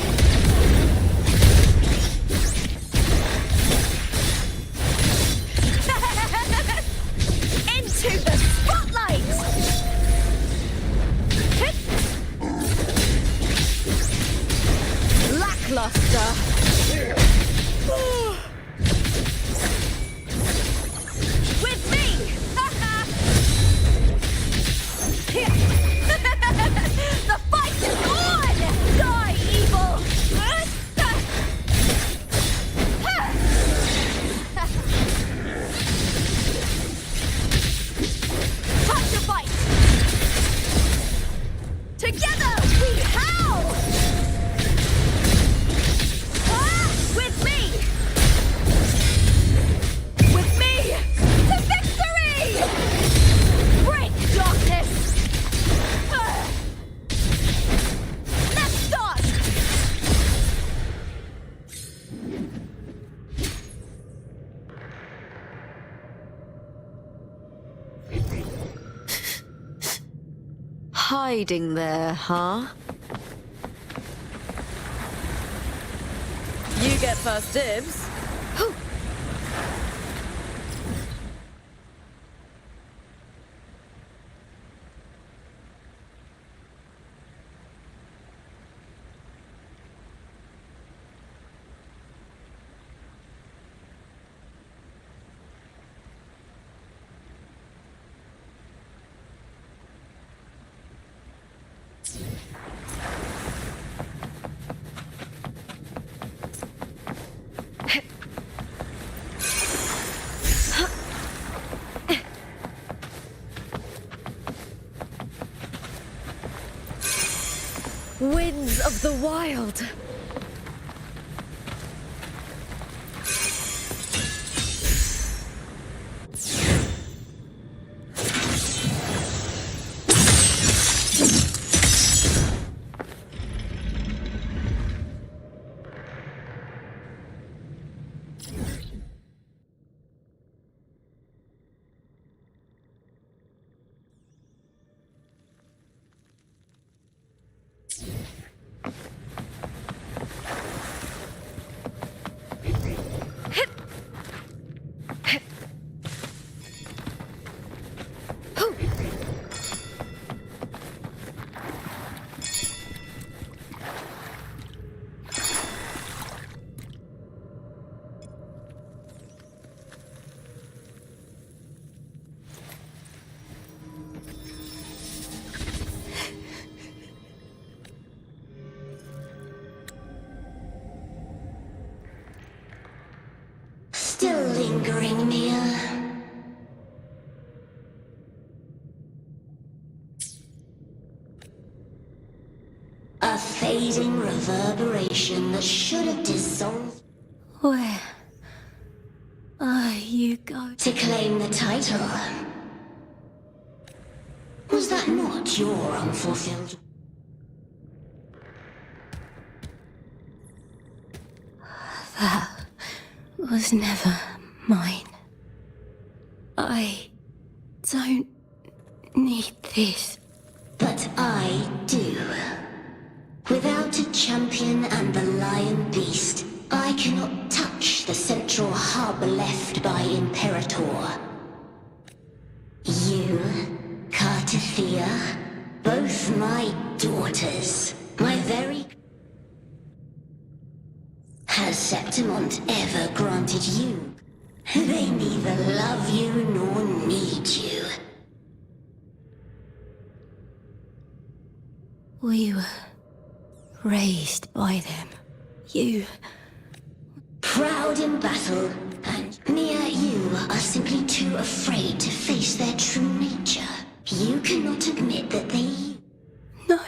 Into the spotlight! Lackluster! With me! The fight is on! Die, evil! Time to fight! Together we howl! With me! With me! To victory! Break darkness! Let's start! Hiding there, huh? You get first dibs. Winds of the wild. lingering, Mia? A fading reverberation that should have dissolved. Where are you going? To claim the title. Was that not your unfulfilled? That was never mine. I don't need this. But I do. Without a champion and the lion beast, I cannot touch the central hub left by Imperator. You, Cartithia, both my daughters, my very... Has Septimont ever granted you? They neither love you nor need you. We were raised by them. You... Proud in battle, and Mia, you are simply too afraid to face their true nature. You cannot admit that they... No.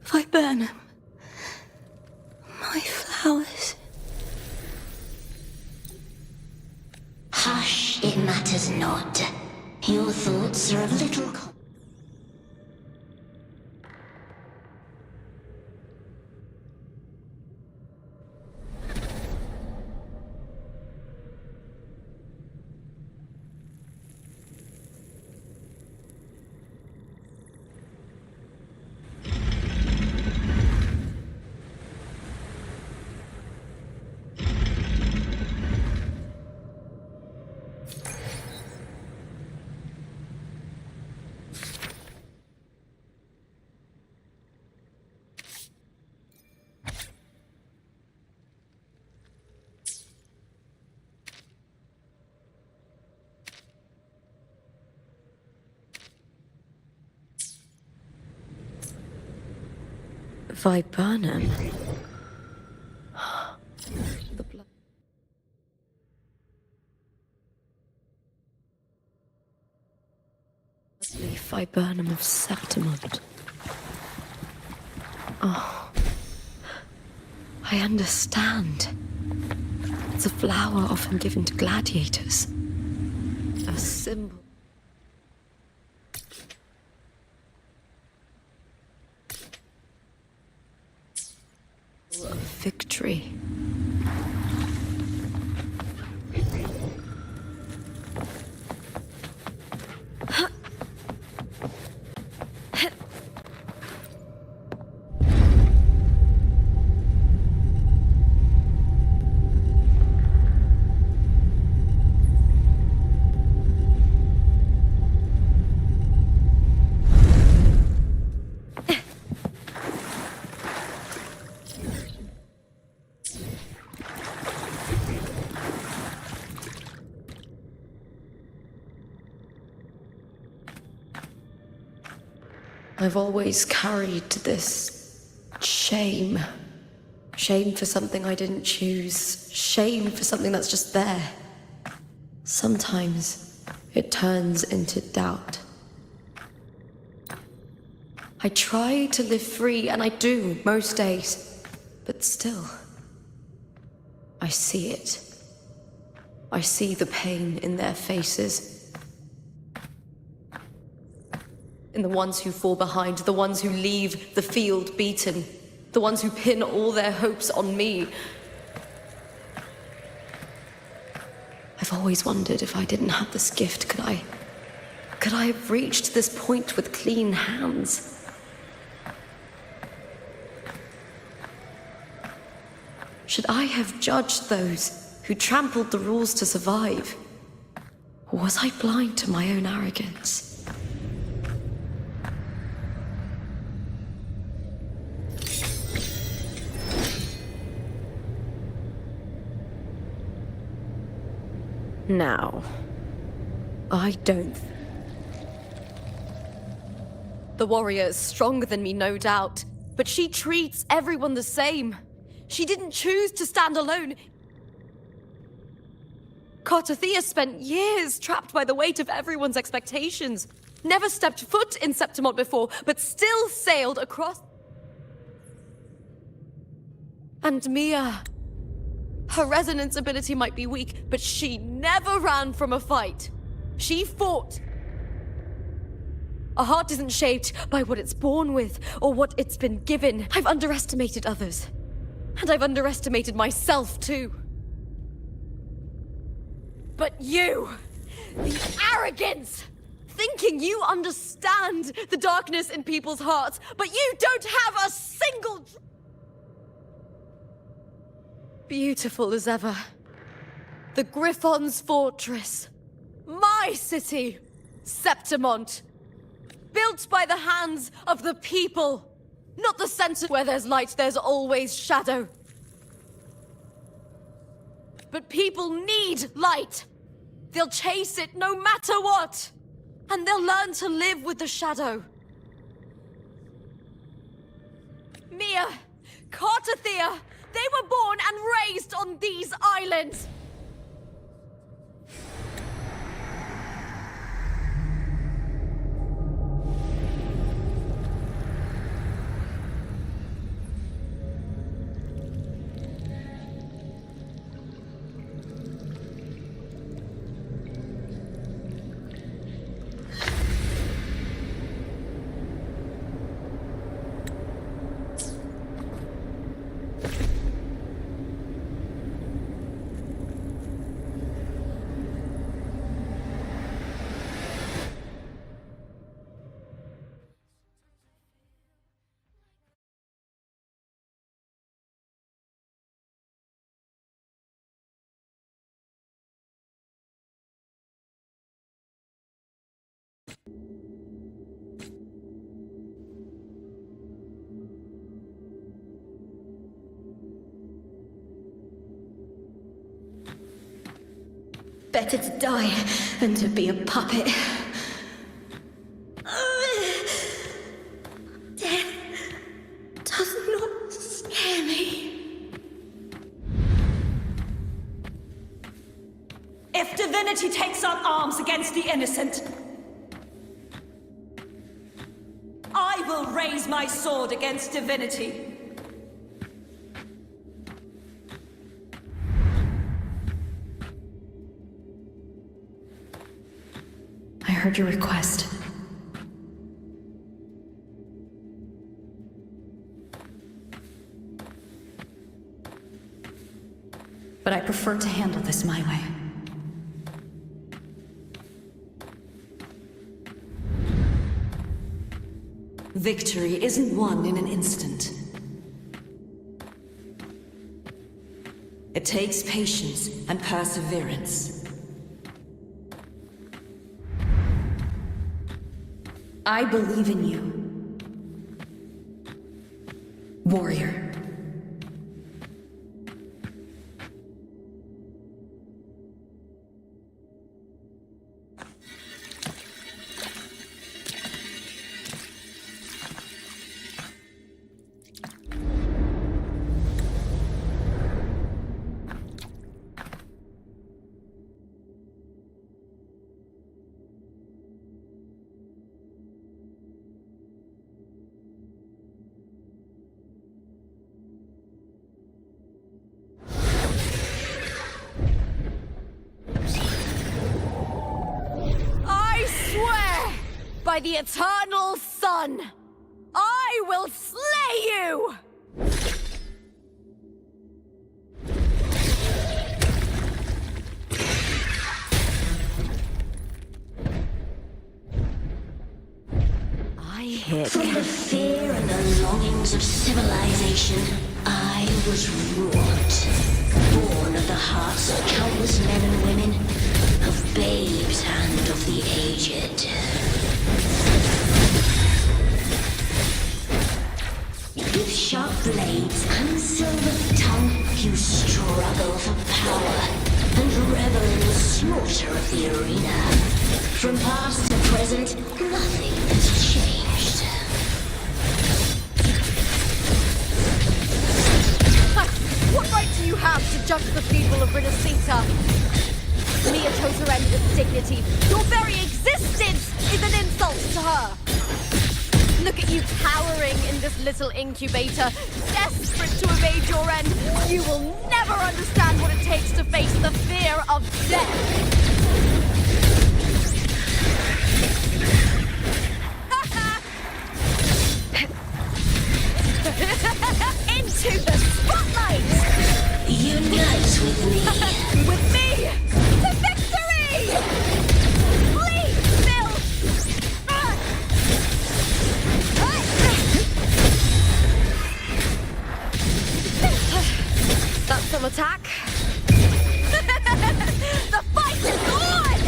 Viburnum. My flowers. Hush, it matters not. Your thoughts are of little... Viburnum. The blood. Viburnum of Septimont. Oh. I understand. It's a flower often given to gladiators. A symbol. Of victory. I've always carried this shame. Shame for something I didn't choose. Shame for something that's just there. Sometimes it turns into doubt. I try to live free, and I do most days. But still, I see it. I see the pain in their faces. In the ones who fall behind, the ones who leave the field beaten, the ones who pin all their hopes on me. I've always wondered if I didn't have this gift, could I have reached this point with clean hands? Should I have judged those who trampled the rules to survive? Or was I blind to my own arrogance? Now, I don't... The warrior is stronger than me, no doubt, but she treats everyone the same. She didn't choose to stand alone. Cartothea spent years trapped by the weight of everyone's expectations. Never stepped foot in Septimont before, but still sailed across. And Mia. Her resonance ability might be weak, but she never ran from a fight. She fought. A heart isn't shaped by what it's born with, or what it's been given. I've underestimated others. And I've underestimated myself, too. But you! The arrogance! Thinking you understand the darkness in people's hearts, but you don't have a single... Beautiful as ever. The Griffon's fortress. My city, Septimont. Built by the hands of the people. Not the center where there's light, there's always shadow. But people need light. They'll chase it no matter what. And they'll learn to live with the shadow. Mia, Cartothea, they were born and raised on these islands. Better to die than to be a puppet. Death does not scare me. If divinity takes up arms against the innocent, I will raise my sword against divinity. I heard your request. But I prefer to handle this my way. Victory isn't won in an instant. It takes patience and perseverance. I believe in you, warrior. By the eternal sun, I will slay you! I hit. From the fear and the longings of civilization, I was wrought. Born of the hearts of countless men and women, of babes and of the aged. With sharp blades and silver tongue, you struggle for power and revel in the slaughter of the arena. From past to present, nothing has changed. What right do you have to judge the people of Renacita? Mia chose her end with dignity. Your very existence is an insult to her. Look at you cowering in this little incubator, desperate to evade your end. You will never understand what it takes to face the fear of death. Into the spotlight! Unite with me. With me! To victory! Please, Bill! That's some attack. The fight is on!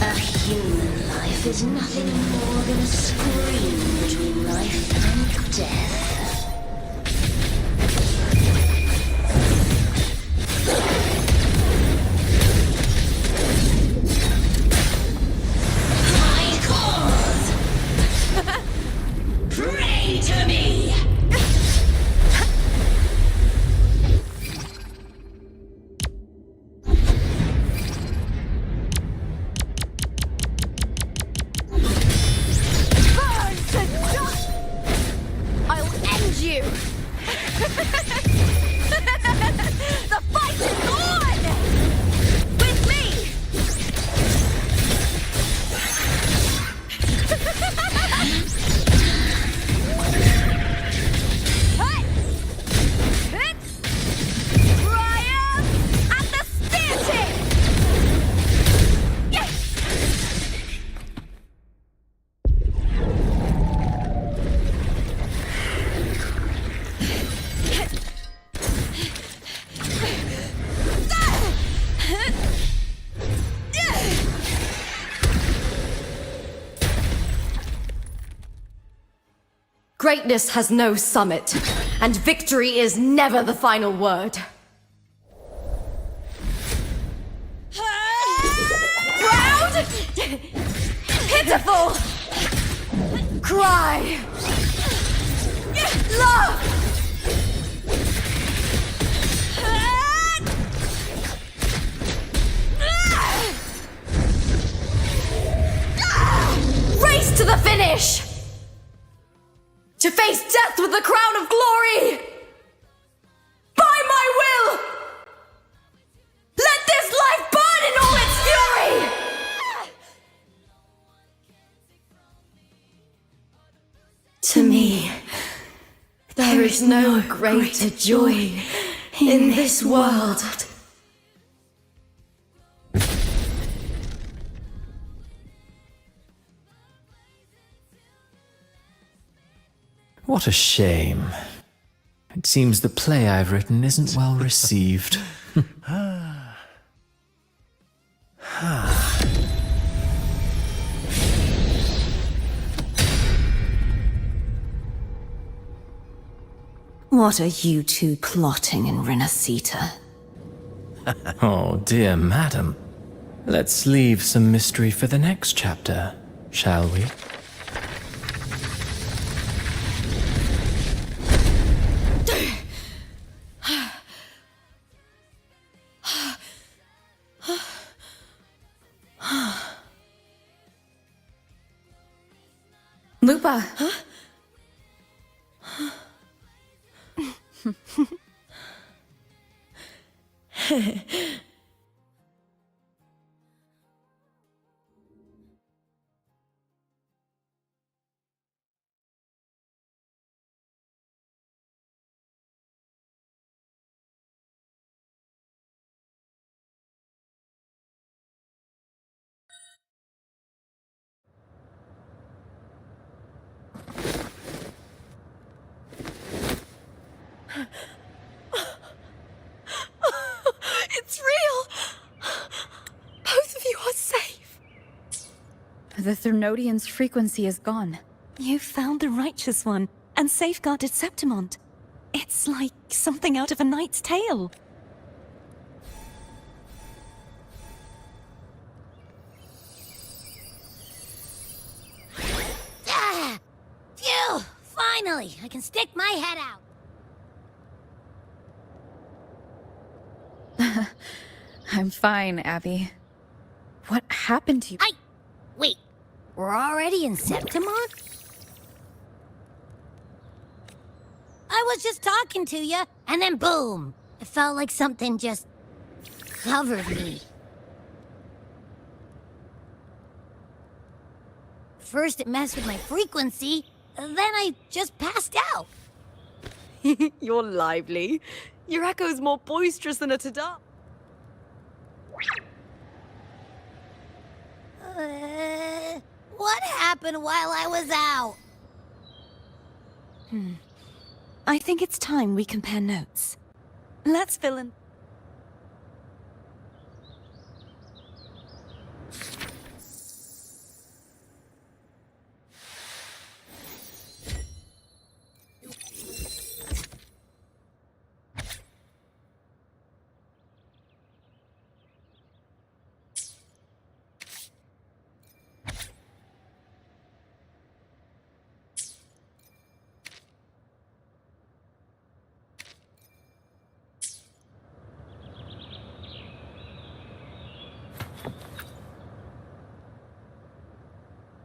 A human life is nothing more than a scream between life and death. My cause! Pray to me! Burn to dust! I'll end you! The fight is on! With me! Hey! It's Triumph at the spear tip! Yes! Greatness has no summit, and victory is never the final word. Proud! Pitiful! Cry! Love! Race to the finish! To face death with the crown of glory! By my will! Let this life burn in all its fury! To me, there is no greater joy in this world. What a shame. It seems the play I've written isn't well received. What are you two plotting in Renacita? Oh, dear madam. Let's leave some mystery for the next chapter, shall we? Lupa! It's real! Both of you are safe. The Thermodian's frequency is gone. You found the righteous one and safeguarded Septimont. It's like something out of a knight's tale. Ah! Phew! Finally, I can stick my head out. I'm fine, Abby. What happened to you? Wait, we're already in Septimont? I was just talking to you, and then boom! It felt like something just covered me. First it messed with my frequency, then I just passed out. You're lively. Your echo's more boisterous than a tada. What happened while I was out? I think it's time we compare notes. Let's fill in.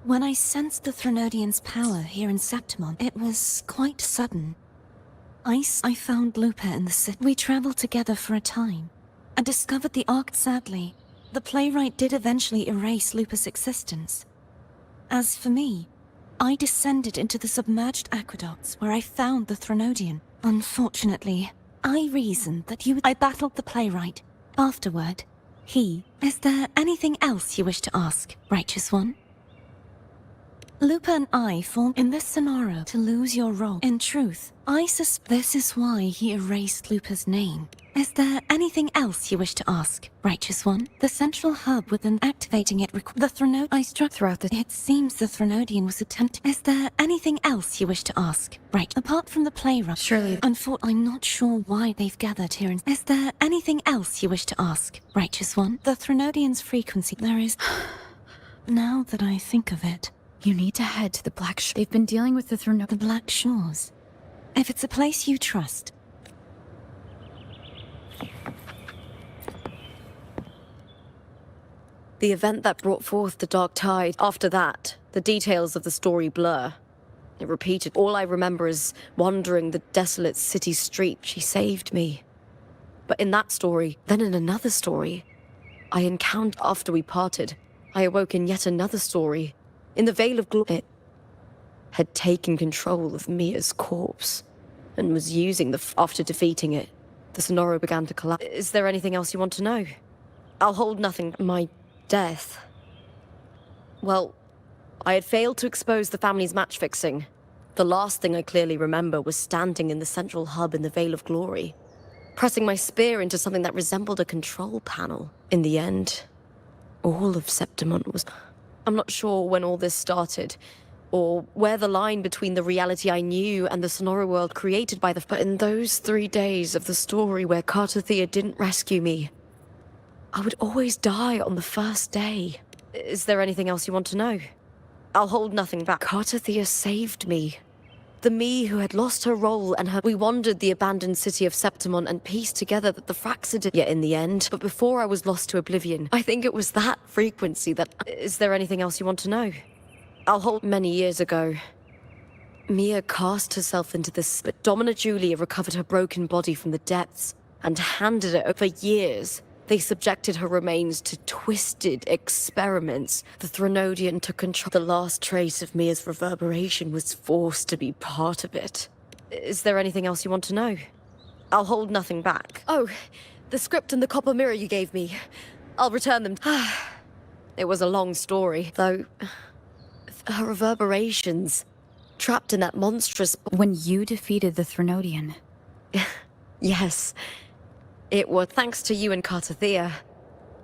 When I sensed the Threnodian's power here in Septimon, it was quite sudden. I found Lupa in the city. We traveled together for a time, and discovered the Ark. Sadly, the playwright did eventually erase Lupa's existence. As for me, I descended into the submerged aqueducts where I found the Threnodian. Unfortunately, I reasoned that I battled the playwright. Afterward, Is there anything else you wish to ask, Righteous One? Lupa and I formed in this scenario to lose your role. In truth, I suspect this is why he erased Lupa's name. Is there anything else you wish to ask, Righteous One? The central hub within activating it the Threnodian I struck throughout the... It seems the Threnodian was attempting... Is there anything else you wish to ask? Right, apart from the playwright... Surely... I'm not sure why they've gathered here in... Is there anything else you wish to ask, Righteous One? The Threnodian's frequency... There is... Now that I think of it... You need to head to the Black Shores. They've been dealing with the The Black Shores? If it's a place you trust... The event that brought forth the Dark Tide. After that, the details of the story blur. It repeated. All I remember is wandering the desolate city street. She saved me. But in that story, then in another story, I encountered after we parted. I awoke in yet another story. In the Veil of Glory, it had taken control of Mia's corpse and was using after defeating it, the Sonoro began to collapse. Is there anything else you want to know? I'll hold nothing. My death. Well, I had failed to expose the family's match fixing. The last thing I clearly remember was standing in the central hub in the Veil of Glory, pressing my spear into something that resembled a control panel. In the end, all of Septimont was... I'm not sure when all this started, or where the line between the reality I knew and the Sonoro world created by the... But in those 3 days of the story where Cartothea didn't rescue me, I would always die on the first day. Is there anything else you want to know? I'll hold nothing back. Cartothea saved me. The me who had lost her role and her... We wandered the abandoned city of Septimon and pieced together that the Fraxid... Yet in the end, but before I was lost to oblivion, I think it was that frequency that... Is there anything else you want to know? I'll hold... Many years ago, Mia cast herself into this... But Domina Julia recovered her broken body from the depths and handed it over years. They subjected her remains to twisted experiments. The Threnodian took control. The last trace of Mia's reverberation was forced to be part of it. Is there anything else you want to know? I'll hold nothing back. Oh, the script and the copper mirror you gave me. I'll return them. It was a long story, though. Her reverberations, trapped in that monstrous... When you defeated the Threnodian. Yes. It was thanks to you and Cartothea.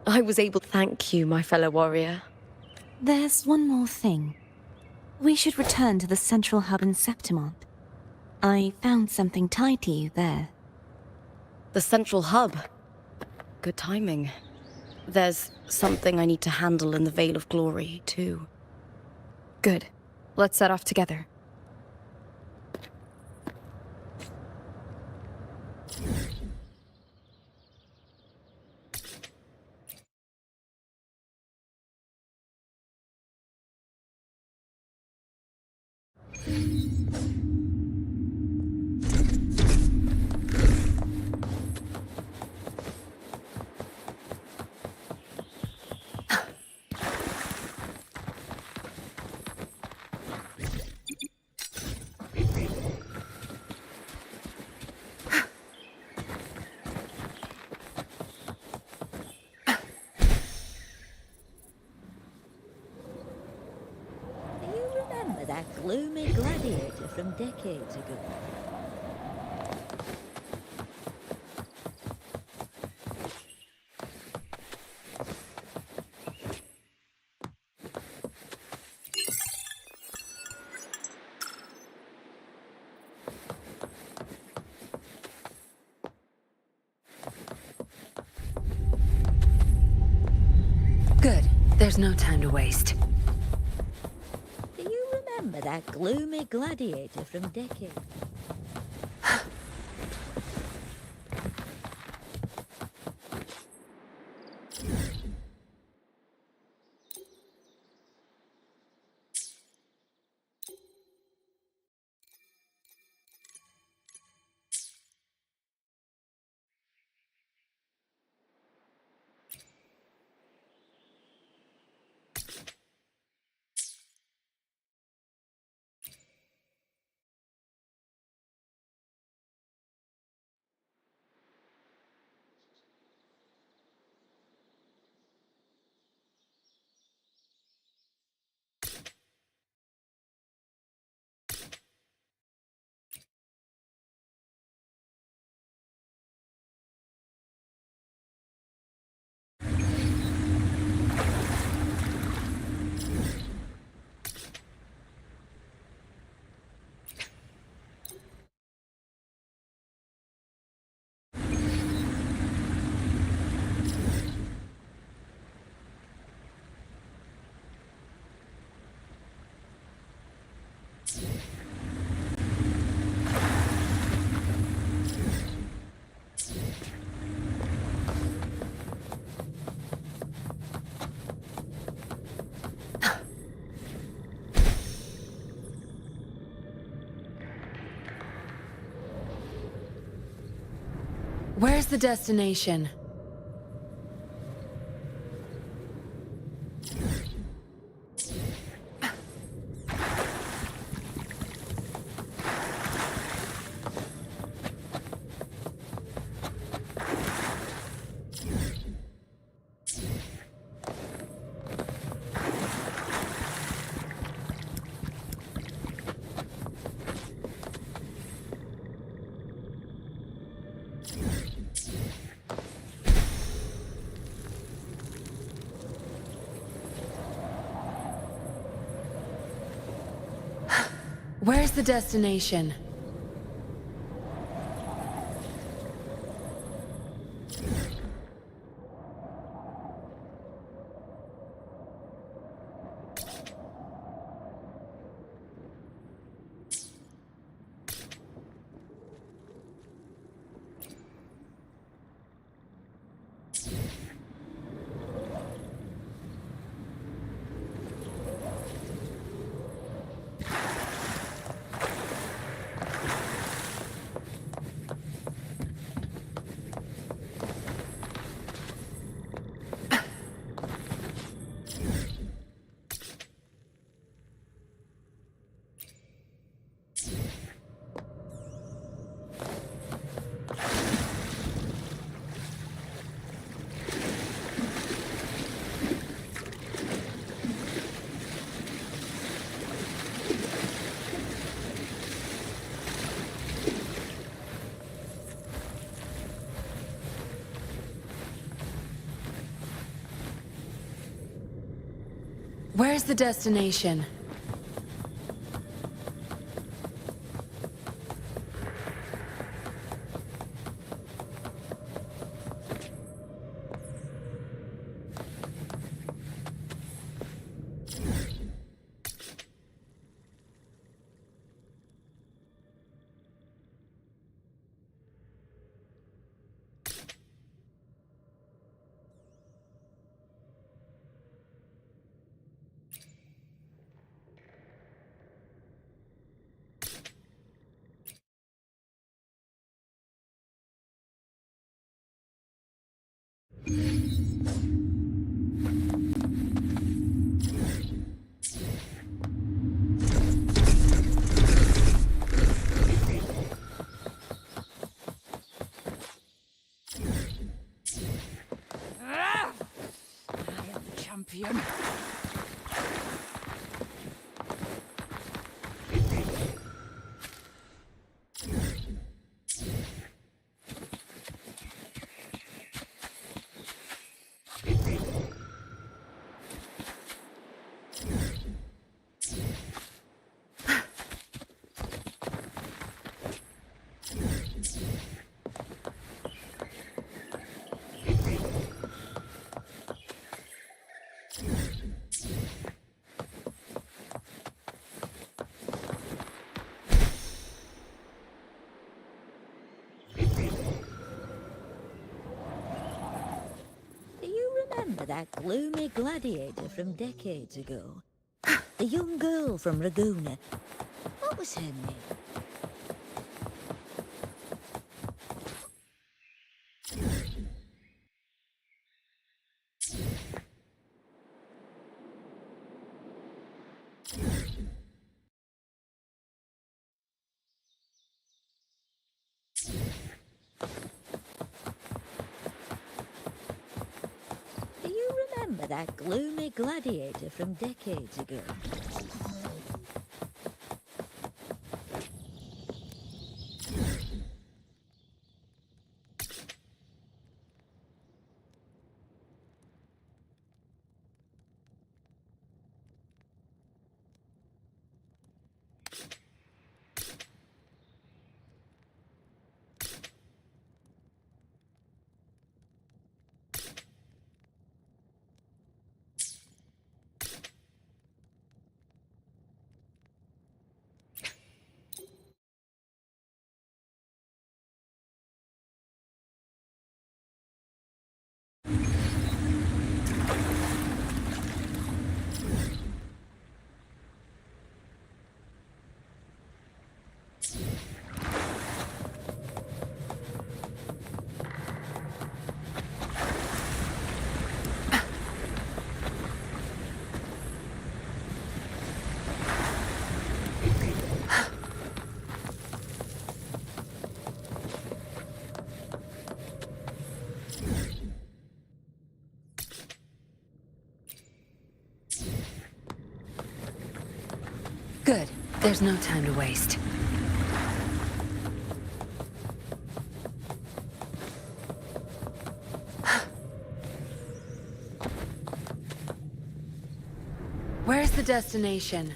I was able to thank you, my fellow warrior. There's one more thing. We should return to the central hub in Septimont. I found something tied to you there. The central hub? Good timing. There's something I need to handle in the Veil of Glory, too. Good. Let's set off together. that gloomy gladiator from decades ago. Good. There's no time to waste. Do you remember that gloomy gladiator from decades? Where's the destination? Where's the destination? Where's the destination? Champion. remember that gloomy gladiator from decades ago? The young girl from Raguna. What was her name? Do you remember that gloomy gladiator from decades ago? Good. There's no time to waste. Where's the destination?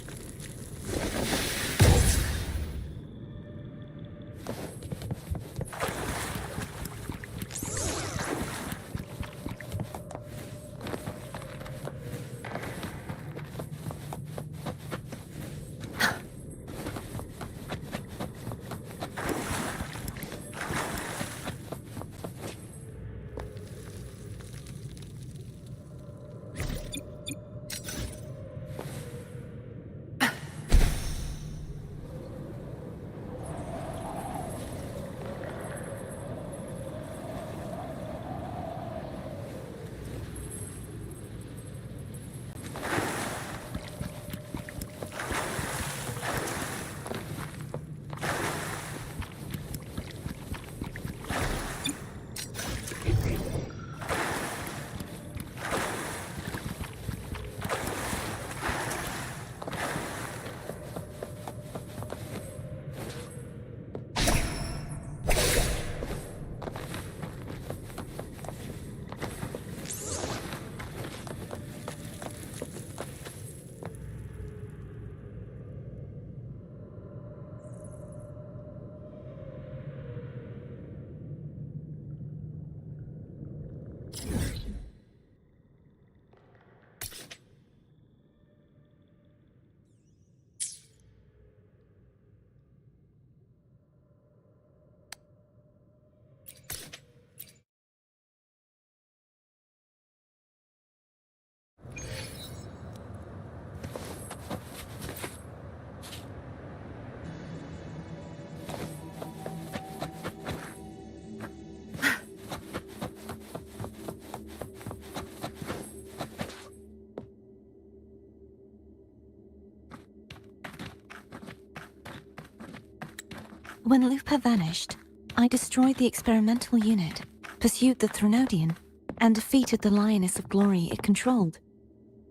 When Lupa vanished, I destroyed the experimental unit, pursued the Threnodian, and defeated the Lioness of Glory it controlled.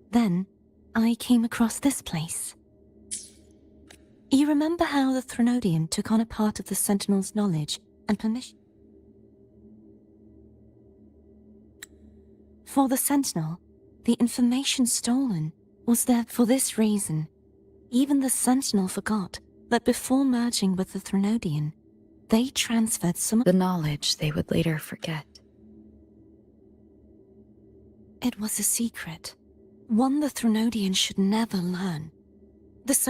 Then, I came across this place. You remember how the Threnodian took on a part of the Sentinel's knowledge and permission? For the Sentinel, the information stolen was there for this reason. Even the Sentinel forgot that before merging with the Threnodian, they transferred some of The knowledge they would later forget. It was a secret, one the Threnodian should never learn.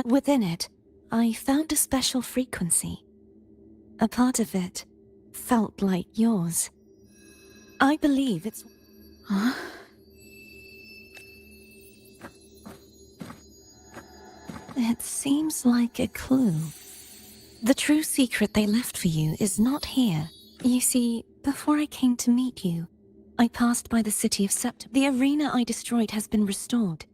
Within it, I found a special frequency. A part of it felt like yours. I believe it's... Huh? It seems like a clue. The true secret they left for you is not here. You see, before I came to meet you, I passed by the city of Sept. The arena I destroyed has been restored,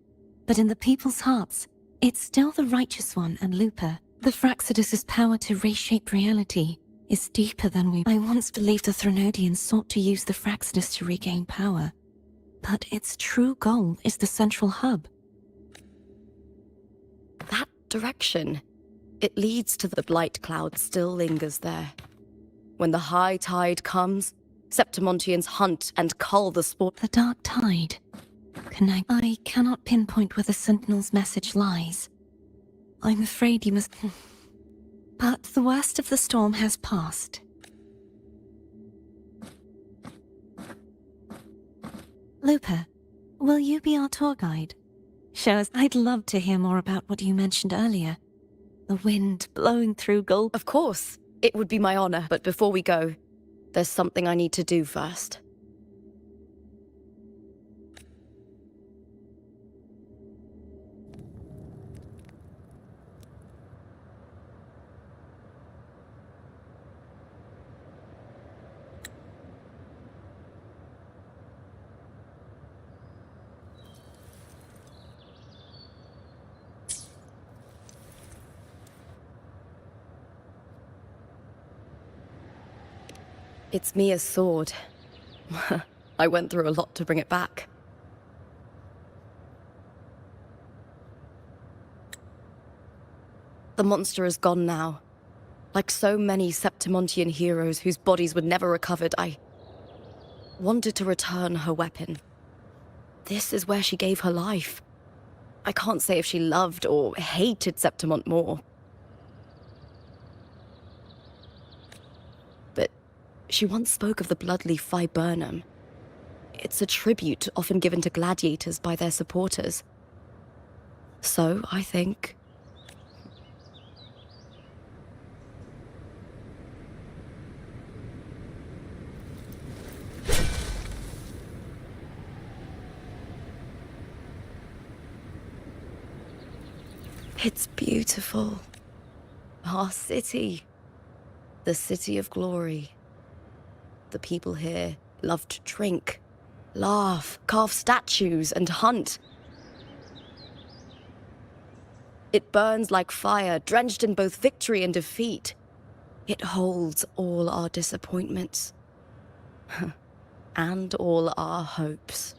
but in the people's hearts, it's still the righteous one and Lupa. The Fraxidus' power to reshape reality is deeper than we... I once believed the Threnodians sought to use the Fraxidus to regain power, but its true goal is the central hub. That direction. It leads to the blight cloud still lingers there. When the high tide comes, Septimontians hunt and cull the sport. The dark tide. I cannot pinpoint where the Sentinel's message lies. I'm afraid you must... But the worst of the storm has passed. Lupa, will you be our tour guide? Show us... I'd love to hear more about what you mentioned earlier. The wind blowing through gold... Of course, it would be my honor. But before we go, there's something I need to do first. It's Mia's sword. I went through a lot to bring it back. The monster is gone now. Like so many Septimontian heroes whose bodies were never recovered, I wanted to return her weapon. This is where she gave her life. I can't say if she loved or hated Septimont more. But she once spoke of the bloodleaf viburnum. It's a tribute often given to gladiators by their supporters. So, I think... It's beautiful. Our city. The city of glory. The people here love to drink, laugh, carve statues, and hunt. It burns like fire, drenched in both victory and defeat. It holds all our disappointments. And all our hopes.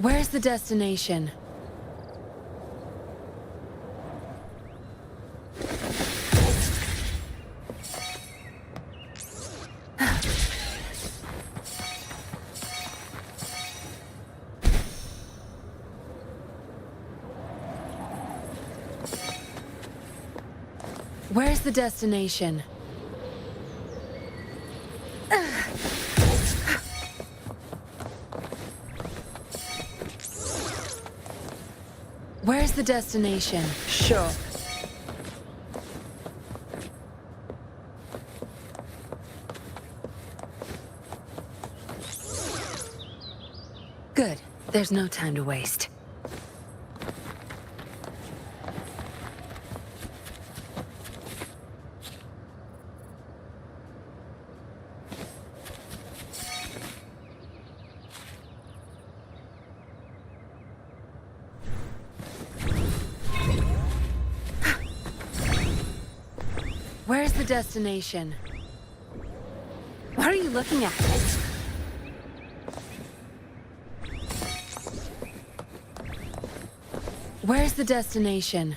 Where's the destination? Where's the destination? Where's the destination? Sure. Good. There's no time to waste. Where's the destination? What are you looking at? Where's the destination?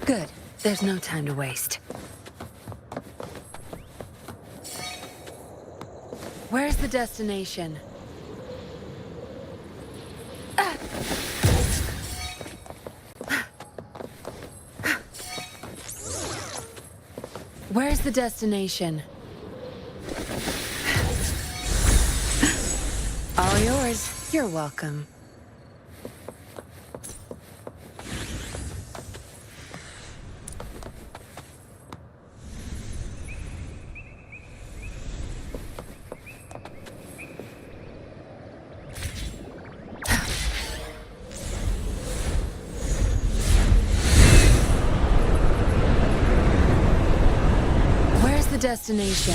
Good. There's no time to waste. Where's the destination? Where's the destination? All yours. You're welcome. Where's the destination?